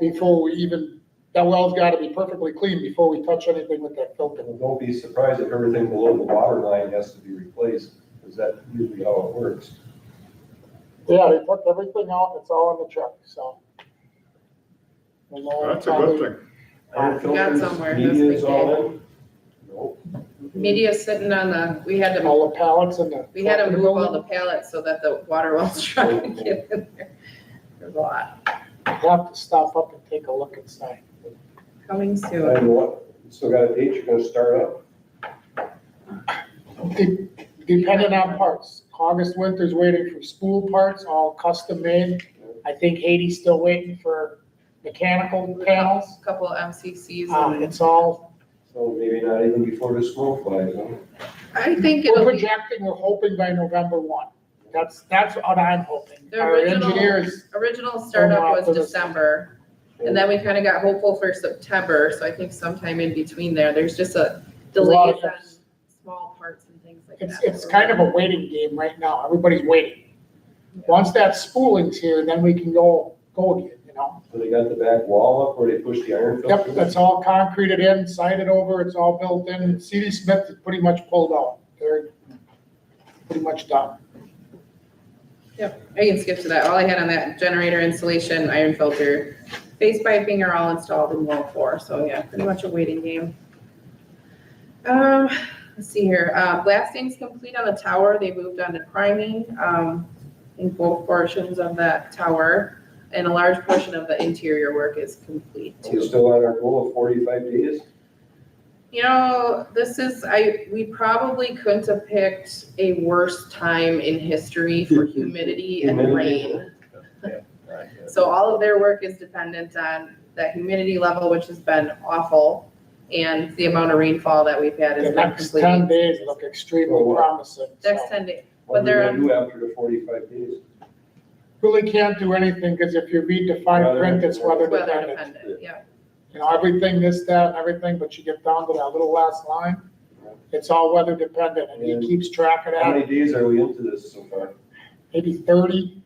before we even, that well's gotta be perfectly clean before we touch anything with that filter. And don't be surprised if everything below the water line has to be replaced, because that's usually how it works. Yeah, they took everything out, it's all in the truck, so. We'll know that's a probably- good thing. Iron We got filters, somewhere this media is week, all in? Nope. Media's sitting on the, we had to All the pallets and the. We had to move all the pallets so that the water wells trying to get in there. There's a lot Have to stop up and take a look inside. coming soon. And what, still got a date you're gonna start up? Depending on parts. August winter's waiting for school parts, all custom made. I think Haiti's still waiting for mechanical panels. Couple of MCCs and It's all, So maybe not even before the snow flies, huh? I think we're it'll be, projecting, we're hoping by November 1. That's what I'm hoping. The Our original- engineers, original startup was after this. December. And then we kind of got hopeful for September, so I think sometime in between there's just a A lot delays of- on small parts and things like It's, that. it's kind of a waiting game right now. Everybody's waiting. Once that spooling's here, then we can go again, you know? So they got the back wall up where they push the iron filter? Yep, that's all concreted in, sided over, it's all built in. CD Smith is pretty much pulled out. They're pretty much done. I can skip to that. All I had on that, generator installation, iron filter, face piping are all installed in wall 4, so yeah, pretty much a waiting game. Let's see here, blasting's complete on the tower. They moved on to priming, in both portions of that tower. And a large portion of the interior work is complete Are we too. still on our goal of 45 days? You know, we probably couldn't have picked a worse time in history for humidity and rain. So all of their work is dependent on that humidity level, which has been awful, and the amount of rainfall that we've had has The been next completely. 10 days look extremely promising. so. Next 10 days, What are we they're gonna do after the 45 days? Really can't do anything, because if you read the fine print, it's weather weather dependent. dependent, yeah. You know, everything, this, that, and everything, but you get down to that little last line, it's all weather dependent, and he keeps track of How that, many days are we into this so far? maybe 30.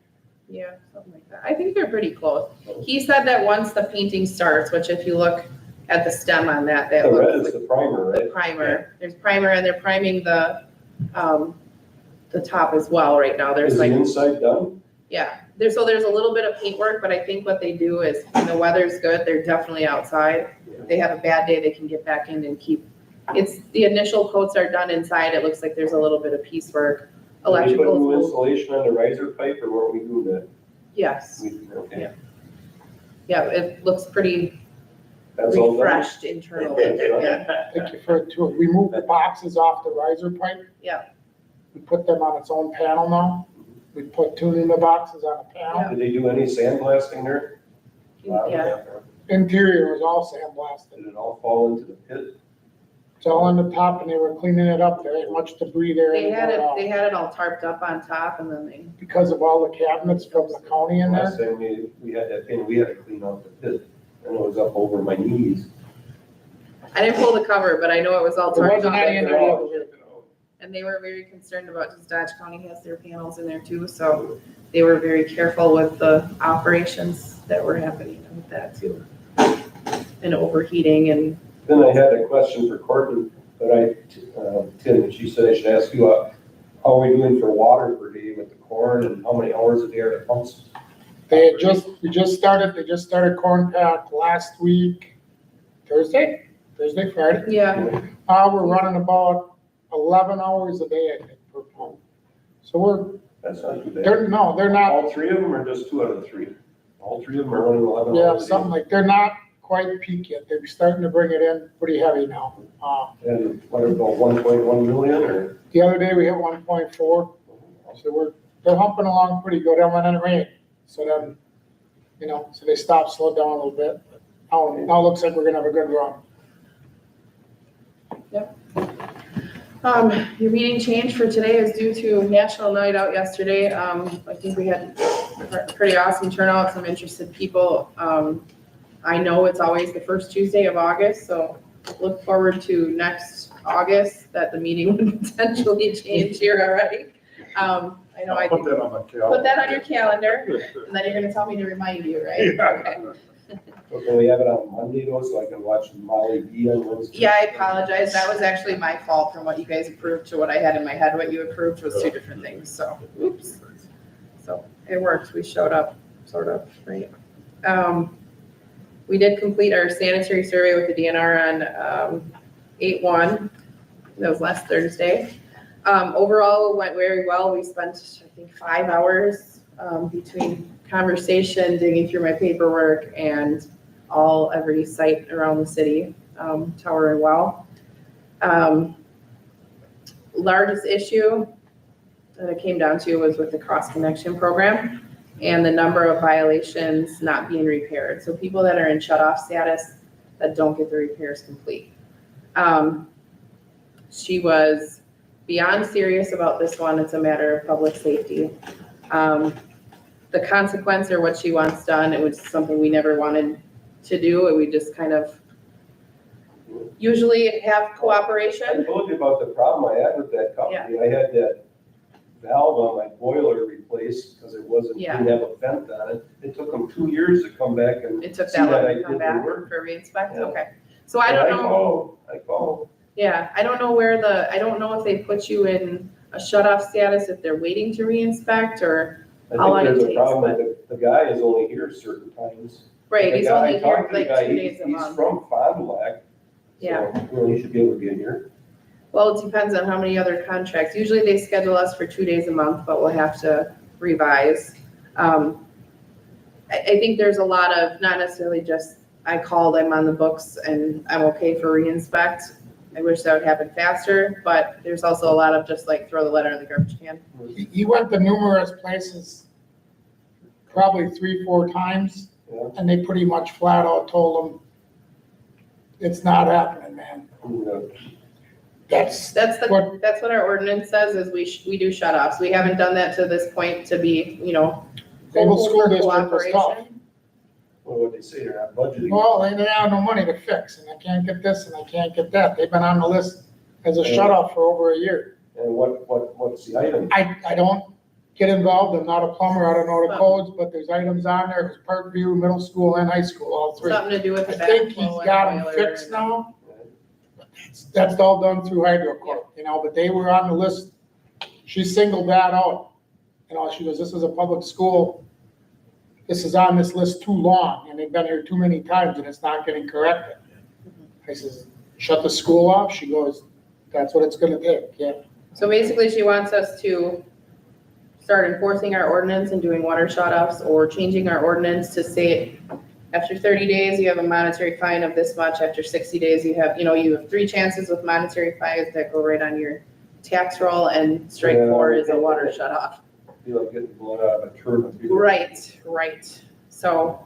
Yeah, something like that. I think they're pretty close. He said that once the painting starts, which if you look at the stem on that The red looks is like the primer, the right? primer. There's primer and they're priming the top as well right now. There's Is the like, inside done? yeah, there's a little bit of paint work, but I think what they do is when the weather's good, they're definitely outside. If they have a bad day, they can get back in and the initial coats are done inside. It looks like there's a little bit of piecework. Did we put new Electrical, insulation on the riser pipe, or weren't we doing that? yes. Okay, Yeah, it looks pretty that's all done? refreshed internally. Yeah. Thank you for it too. We moved the boxes off the riser pipe. Yeah. We put them on its own panel now. We put tuning the boxes on a panel. Did they do any sandblasting there? Yeah. Interior was all sandblasted. Did it all fall into the pit? It's all on the top, and they were cleaning it up. There ain't much debris there They had anymore. it all tarped up on top and then they, Because of all the cabinets from the county in there. Last time we had that thing, we had to clean out the pit, and it was up over my knees. I didn't pull the cover, but I know it was all There tarped wasn't up. any in there the other day. And they were very concerned about, because Dodge County has their panels in there too, so they were very careful with the operations that were happening with that too. And overheating and, Then I had a question for Courtney, but Tim, she said I should ask you, how are we doing for water per day with the corn, and how many hours a day are the pumps? They just started corn pack last week, Thursday, Friday. yeah, We're running about 11 hours a day, I think, per pump. So That's not too bad. they're not, All three of them, or just 2 out of the 3? All 3 of them are running 11 yeah, hours a day? something like, they're not quite peak yet. They're starting to bring it in pretty heavy now. And what about 1.1 million, or? The other day we hit 1.4, so they're humping along pretty good. And then it rained, so then, so they stopped, slowed down a little bit. Now it looks like we're gonna have a good run. your meeting change for today is due to National Night Out yesterday. I think we had a pretty awesome turnout, some interested people. I know it's always the first Tuesday of August, so look forward to next August that the meeting would potentially change here already. I know I Put that on my calendar. put that on your calendar, and then you're gonna tell me to remind you, right? Yeah. Okay. So can we have it on Monday though, so I can watch Molly B on Wednesday? Yeah, I apologize. That was actually my fault from what you guys approved to what I had in my head. What you approved was 2 different things, so, oops. So it worked. We showed up, sort of, right? We did complete our sanitary survey with the DNR on 8/1. That was last Thursday. Overall, it went very well. We spent, I think, 5 hours between conversation, digging through my paperwork, and every site around the city, tower and well. Largest issue that it came down to was with the cross connection program and the number of violations not being repaired. So people that are in shut off status that don't get the repairs complete. She was beyond serious about this one. It's a matter of public safety. The consequence or what she wants done, it was something we never wanted to do, and we just kind of usually have I cooperation. told you about the problem I had with that company. I had that valve on my boiler replaced because it wasn't, didn't have a vent on it. It took them 2 years to come back and It took see that long that I to come did the back work. for re-inspect, Yeah. okay. So I don't know, I called. yeah, I don't know I don't know if they put you in a shut-off status if they're waiting to re-inspect, or, I How long think it there's a takes, problem with the guy is only here certain times. right, The he's guy- only I talked here to the like guy, 2 days a He's month. from Fond du Lac. Yeah. So, you know, he should be able to get in here. Well, it depends on how many other contracts. Usually they schedule us for 2 days a month, but we'll have to revise. I think there's a lot of, not necessarily just, I called, I'm on the books, and I'm okay for re-inspect. I wish that would happen faster, but there's also a lot of just like throw the letter in the garbage can. He went to numerous places, probably 3-4 times, Yeah. and they pretty much flat out told him, it's not happening, man. That's That's what, that's what our ordinance says, is we do shut offs. We haven't done that to this point to be, Cable hopeful School for District was tough. cooperation. Well, what they say, they're not budgeting. Well, they didn't have no money to fix, and I can't get this, and I can't get that. They've been on the list as a Yeah. shut off for over a year. And what's the item? I don't get involved, I'm not a plumber, I don't know the codes, but there's items on there, it's Parkview, middle school and high school, all three. Something to do with I the think he's backflow and got them boiler fixed and- now. That's all done through HydroCorp, but they were on the list. She singled that out. She goes, this is a public school. This is on this list too long, and they've been here too many times, and it's not getting corrected. I says, shut the school off? She goes, that's what it's gonna take, yeah. So basically, she wants us to start enforcing our ordinance and doing water shut-offs, or changing our ordinance to say, after 30 days, you have a monetary fine of this much. After 60 days, you have 3 chances with monetary fines that go right on your tax roll, and strike Yeah. 4 is a water shut-off. Be like getting blood out of a turnip. Right. So,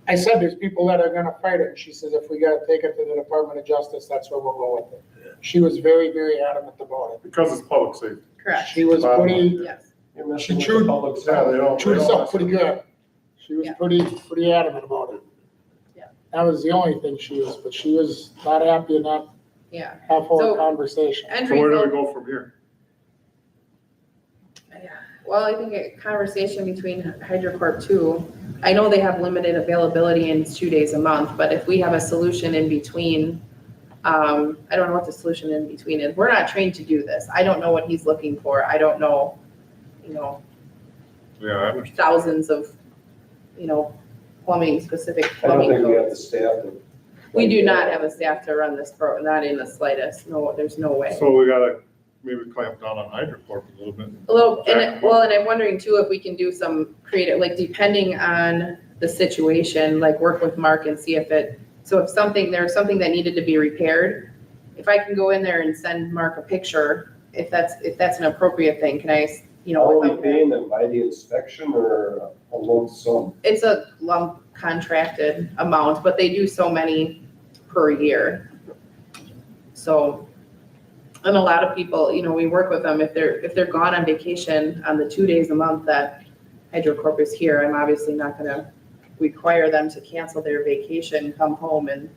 I said, there's people that are gonna fight it. She says, if we gotta take it to the Department of Justice, that's where we'll go with it. She was very, very adamant about it. Because it's public safety. correct, She was pretty, yes. You're messing She with the chewed- public Yeah, safety. they don't. chewed us up pretty good. She was Yeah. pretty adamant about it. Yeah. That was the only thing she was not happy in that Yeah. half-hour So- conversation. End So where do we result, go from here? well, I think a conversation between HydroCorp too. I know they have limited availability and it's 2 days a month, but if we have a solution in between, I don't know what the solution in between is. We're not trained to do this. I don't know what he's looking for. I don't know, Yeah, I understand. thousands of, specific I don't plumbing think we have the codes. staff to. We do not have a staff to run this program, not in the slightest. No, there's no way. So we gotta maybe clamp down on HydroCorp a little bit. A little, and I'm wondering too, if we can do some creative, like depending on the situation, like work with Mark and see if there's something that needed to be repaired, if I can go in there and send Mark a picture, if that's an appropriate thing, can I, How are we without- paying them, by the inspection or a lump sum? it's a lump contracted amount, but they do so many per year. So, and a lot of people, we work with them, if they're gone on vacation on the 2 days a month that HydroCorp is here, I'm obviously not gonna require them to cancel their vacation, come home and,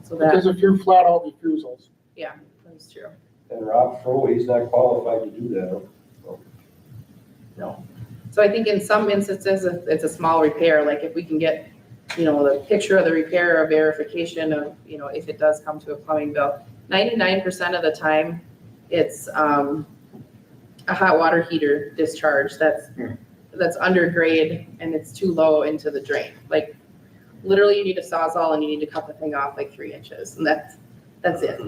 so But there's that, a few flat out refusals. that's true. And Rob Froh, he's not qualified to do that. So I think in some instances, it's a small repair, like if we can get, the picture of the repair or verification of, if it does come to a plumbing bill. 99% of the time, it's a hot water heater discharge that's under grade and it's too low into the drain. Like literally you need a Sawzall and you need to cut the thing off like 3 inches and that's it.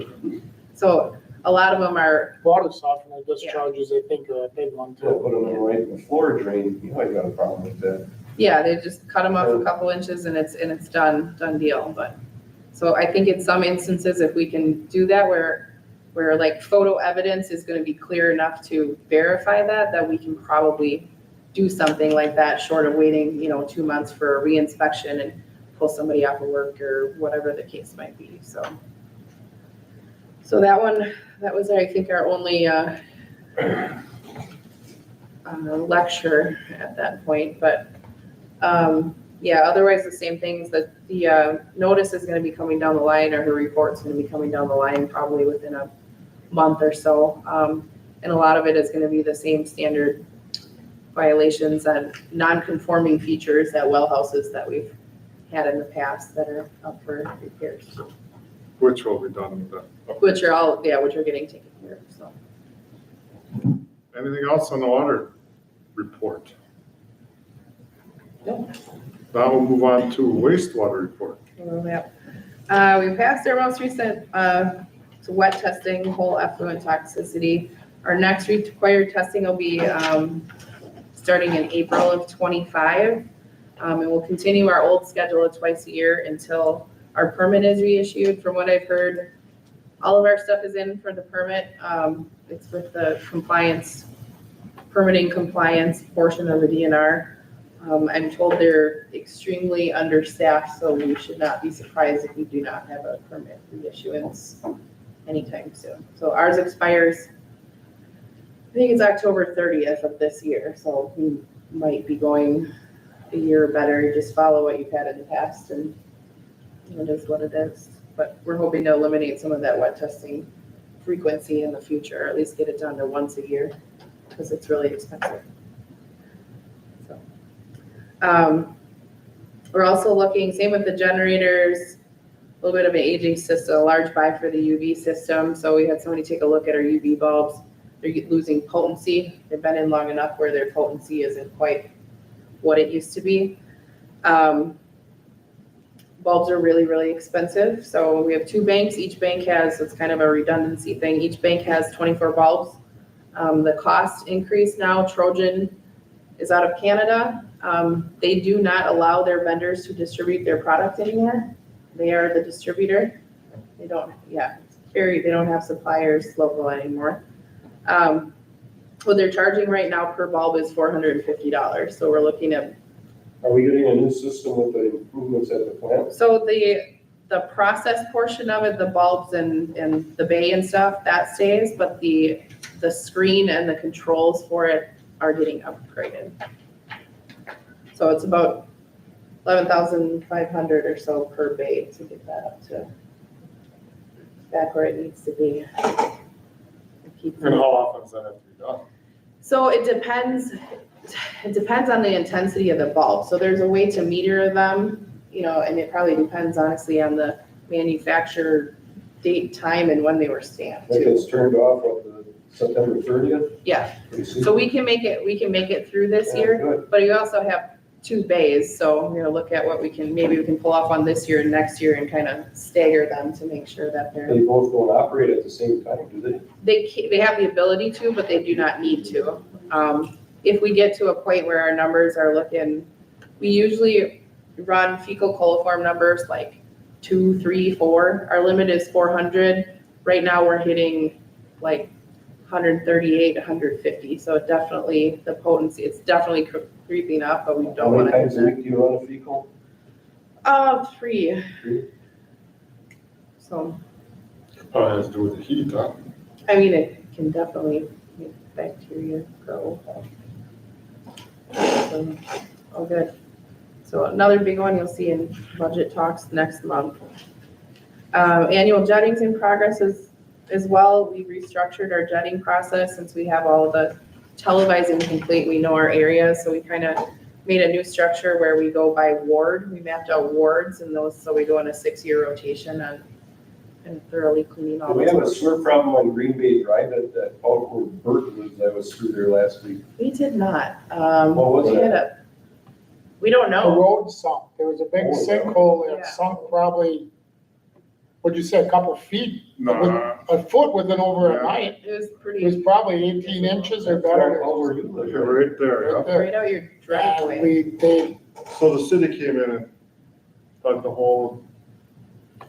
So a lot of them are, Water softener discharges, I think, are a big one They'll too. put them in right in the floor drain, you might got a problem with that. yeah, they just cut them off a couple inches and it's done deal. But, so I think in some instances, if we can do that where like photo evidence is gonna be clear enough to verify that we can probably do something like that, short of waiting, 2 months for a re-inspection and pull somebody off of work or whatever the case might be, so. So that was, I think, our only, lecture at that point, but Yeah, otherwise the same things, that the notice is gonna be coming down the line, or her report's gonna be coming down the line probably within a month or so. And a lot of it is gonna be the same standard violations and non-conforming features at well houses that we've had in the past that are up for repairs, Which will be done with that. which are all, yeah, which are getting taken care of, so. Anything else on the water report? Nope. Now we'll move on to wastewater report. Yeah. We passed our most recent, wet testing, whole effluent toxicity. Our next required testing will be, starting in April of '25. And we'll continue our old schedule of twice a year until our permit is reissued. From what I've heard, all of our stuff is in for the permit. It's with the permitting compliance portion of the DNR. I'm told they're extremely understaffed, so we should not be surprised if we do not have a permit reissuance anytime soon. So ours expires, I think it's October 30th of this year, so we might be going a year better. Just follow what you've had in the past, and it is what it is. But we're hoping to eliminate some of that wet testing frequency in the future, or at least get it down to once a year, because it's really expensive. We're also looking, same with the generators, a little bit of an aging system, a large buy for the UV system. So we had somebody take a look at our UV bulbs. They're losing potency. They've been in long enough where their potency isn't quite what it used to be. Bulbs are really, really expensive. So we have 2 banks. Each bank has, it's kind of a redundancy thing. Each bank has 24 bulbs. The cost increase now, Trojan is out of Canada. They do not allow their vendors to distribute their product anymore. They are the distributor. They don't, they don't have suppliers local anymore. What they're charging right now per bulb is $450. So we're looking at. Are we getting a new system with the improvements at the plant? So the process portion of it, the bulbs and the bay and stuff, that stays, but the screen and the controls for it are getting upgraded. So it's about 11,500 or so per bay to get that up to back where it needs to be. And how often does that have to be done? So it depends on the intensity of the bulb. So there's a way to meter them, and it probably depends honestly on the manufacturer date, time, and when they were stamped Like too. it's turned off at the September 30th? Yeah, Pretty soon. so we can make it through this Yeah, year, good. but you also have 2 bays, so we're gonna look at what maybe we can pull off on this year and next year and kind of stagger them to make sure that They both don't operate at the same time, do they? they have the ability to, but they do not need to. If we get to a point where our numbers are looking, we usually run fecal coliform numbers like 2, 3, 4. Our limit is 400. Right now we're hitting like 138, 150. So it definitely, the potency, it's definitely creeping up, but we How don't many want to. times a week do you run a fecal? 3. 3? So, Probably has to do with the heat, huh? I mean, it can definitely make bacteria grow. So, all good. So another big one you'll see in budget talks next month. Annual jetting's in progress as well. We restructured our jetting process since we have all of the televising complete. We know our areas, so we kind of made a new structure where we go by ward. We mapped out wards and those, so we go in a 6-year rotation and thoroughly cleaning all Do we those. have a sewer problem on Green Bay Drive at that out where Bert lives? I was through there last week. We did not. What was We it? had we don't The know. road sunk, there was a big Oh, yeah. sinkhole that Yeah. sunk probably, what'd you say, a couple feet? No, A foot within over Yeah. a night. It was It pretty, was probably 18 inches or better. How were you living? you're right there, yeah. Right there. right out your And driveway. they, So the city came in and dug the whole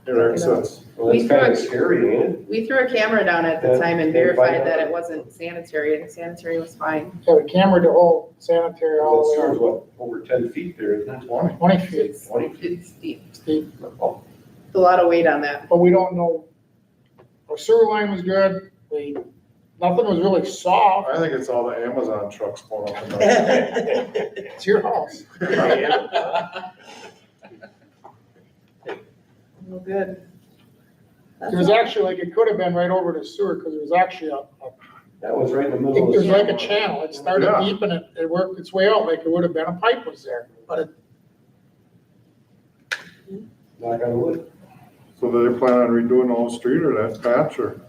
air access. Well, that's kind of scary, ain't it? We threw a camera down at the Yeah, time and they verified find that out. it wasn't sanitary, and sanitary was fine. had a camera to hold sanitary all That the way sewer's what, over 10 feet there, isn't it? 20. 20 feet. It's, 20 feet. it's deep. Steep. Oh, It's a lot of weight on that. But we don't know, our sewer line was good, nothing was really soft. I think it's all the Amazon trucks pulling up. and down. It's your house. Well, good. It was actually like, it could have been right over the sewer, because it was actually That was right in the it middle of was the. like a channel. It started Yeah. deep and it worked its way out, like it would have been a pipe was there, but it, Knock on wood. So do they plan on redoing the whole street or that patch or?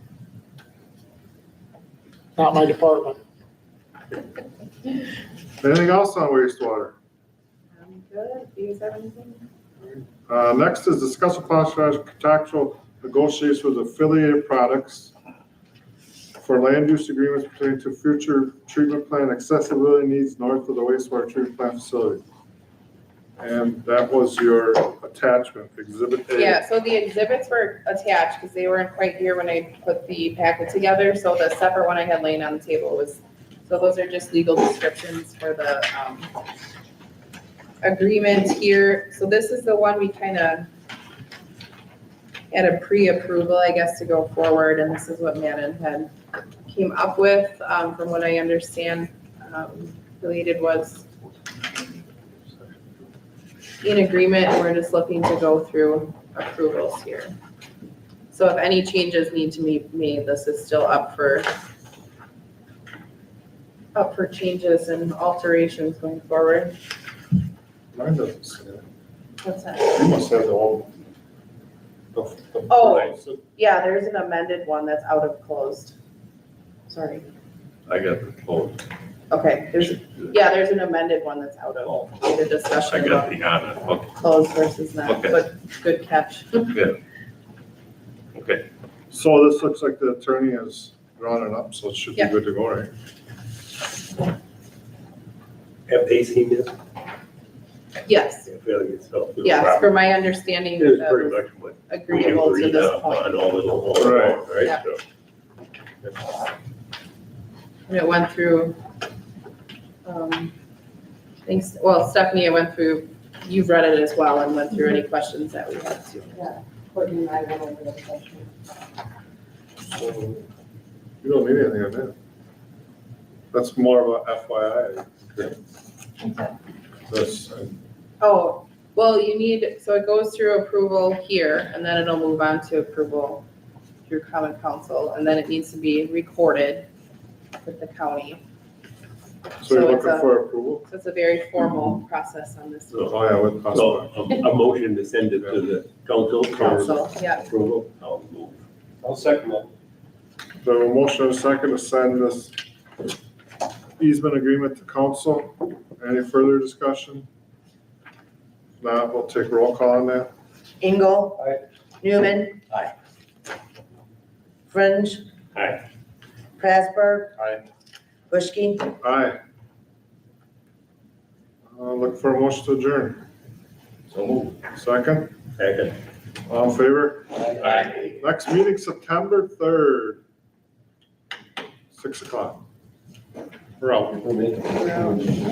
not my department. Anything else on wastewater? I'm good. Do you guys have anything? Next is discuss a possible contractual negotiations with affiliated products for land use agreements pertaining to future treatment plant accessibility needs north of the wastewater treatment plant facility. And that was your attachment, exhibit A. Yeah, so the exhibits were attached because they weren't quite here when I put the packet together. So the separate one I had laying on the table was, so those are just legal descriptions for the agreement here. So this is the one we kind of had a pre-approval, I guess, to go forward. And this is what Manon had came up with, from what I understand, related was in agreement, and we're just looking to go through approvals here. So if any changes need to be made, this is still up for changes and alterations going forward. Mine doesn't say that. What's that? You must have the old. Oh. Yeah, there's an amended one that's out of closed. Sorry. I got the phone. Okay, there's an amended one that's out of the I discussion got about the honor. Okay, closed versus not, Okay. but good catch. okay. So this looks like the attorney has drawn it up, so it should be Yeah. good to go, right? Have they seen this? Yes, I feel like it's helped. yes, for my understanding, It is that pretty was much what we agreeable to agreed this on point. all the little, Right. right? Yeah. So, And it went through, thanks, well, Stephanie, it went through, you've read it as well and went through any questions that we had to. Courtney and I went over the question. So you don't need anything on that. That's more of a FYI. This, Oh, well, you need, so it goes through approval here, and then it'll move on to approval through common council, and then it needs to be recorded with the county. so you're So it's looking for approval? So it's a very formal process on this Oh, yeah, with So possible. a motion to send it to the council for council, yeah. approval. I'll move. I'll second that. So a motion and a second to send this easement agreement to council. Any further discussion? If not, we'll take roll call on that. Engel. Aye. Newman. Aye. Fringe. Aye. Prasberg. Aye. Bushki. Aye. Look for a motion to adjourn. So move. Second, Second. all in favor? Aye. Next meeting, September 3rd, 6 o'clock. We're out. We'll make it.